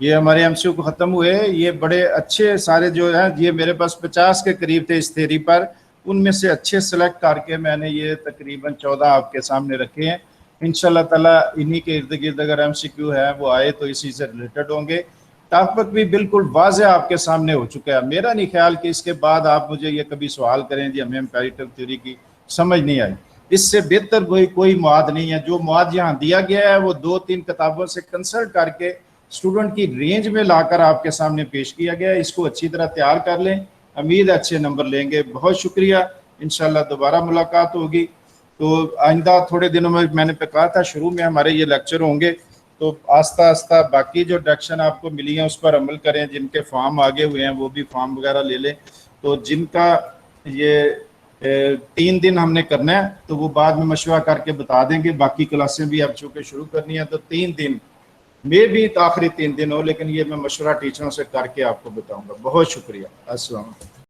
یہ ہمارے ایم سی یو کو ختم ہوئے. یہ بڑے اچھے سارے جو ہیں, یہ میرے پاس 50 کے قریب تھے اس تھیوری پر, ان میں سے اچھے سلیکٹ کر کے میں نے یہ تقریباً 14 آپ کے سامنے رکھے ہیں. انشاءاللہ تعالیٰ انہی کے ارد گرد اگر ایم سی کیو ہے وہ آئے تو اسی سے ریلیٹڈ ہوں گے. ٹاپک بھی بالکل واضح آپ کے سامنے ہو چکا ہے. میرا نہیں خیال کہ اس کے بعد آپ مجھے یہ کبھی سوال کریں جی ہمیں امپیریٹو تھیوری کی سمجھ نہیں آئی. اس سے بہتر کوئی مواد نہیں ہے. جو مواد یہاں دیا گیا ہے وہ 2-3 کتابوں سے کنسلٹ کر کے اسٹوڈنٹ کی رینج میں لا کر آپ کے سامنے پیش کیا گیا ہے. اس کو اچھی طرح تیار کر لیں, امید اچھے نمبر لیں گے. بہت شکریہ. انشاءاللہ دوبارہ ملاقات ہوگی. تو آئندہ تھوڑے دنوں میں نے کہا تھا شروع میں ہمارے یہ لیکچر ہوں گے, تو آہستہ آہستہ باقی جو ڈائریکشن آپ کو ملی ہیں اس پر عمل کریں. جن کے فارم آگے ہوئے ہیں وہ بھی فارم وغیرہ لے لیں. تو جن کا یہ 3 دن ہم نے کرنا ہے تو وہ بعد میں مشورہ کر کے بتا دیں گے. باقی کلاسیں بھی اب چونکہ شروع کرنی ہیں تو 3 دن میں بھی آخری 3 دن ہو, لیکن یہ میں مشورہ ٹیچروں سے کر کے آپ کو بتاؤں گا. بہت شکریہ. السلام علیکم.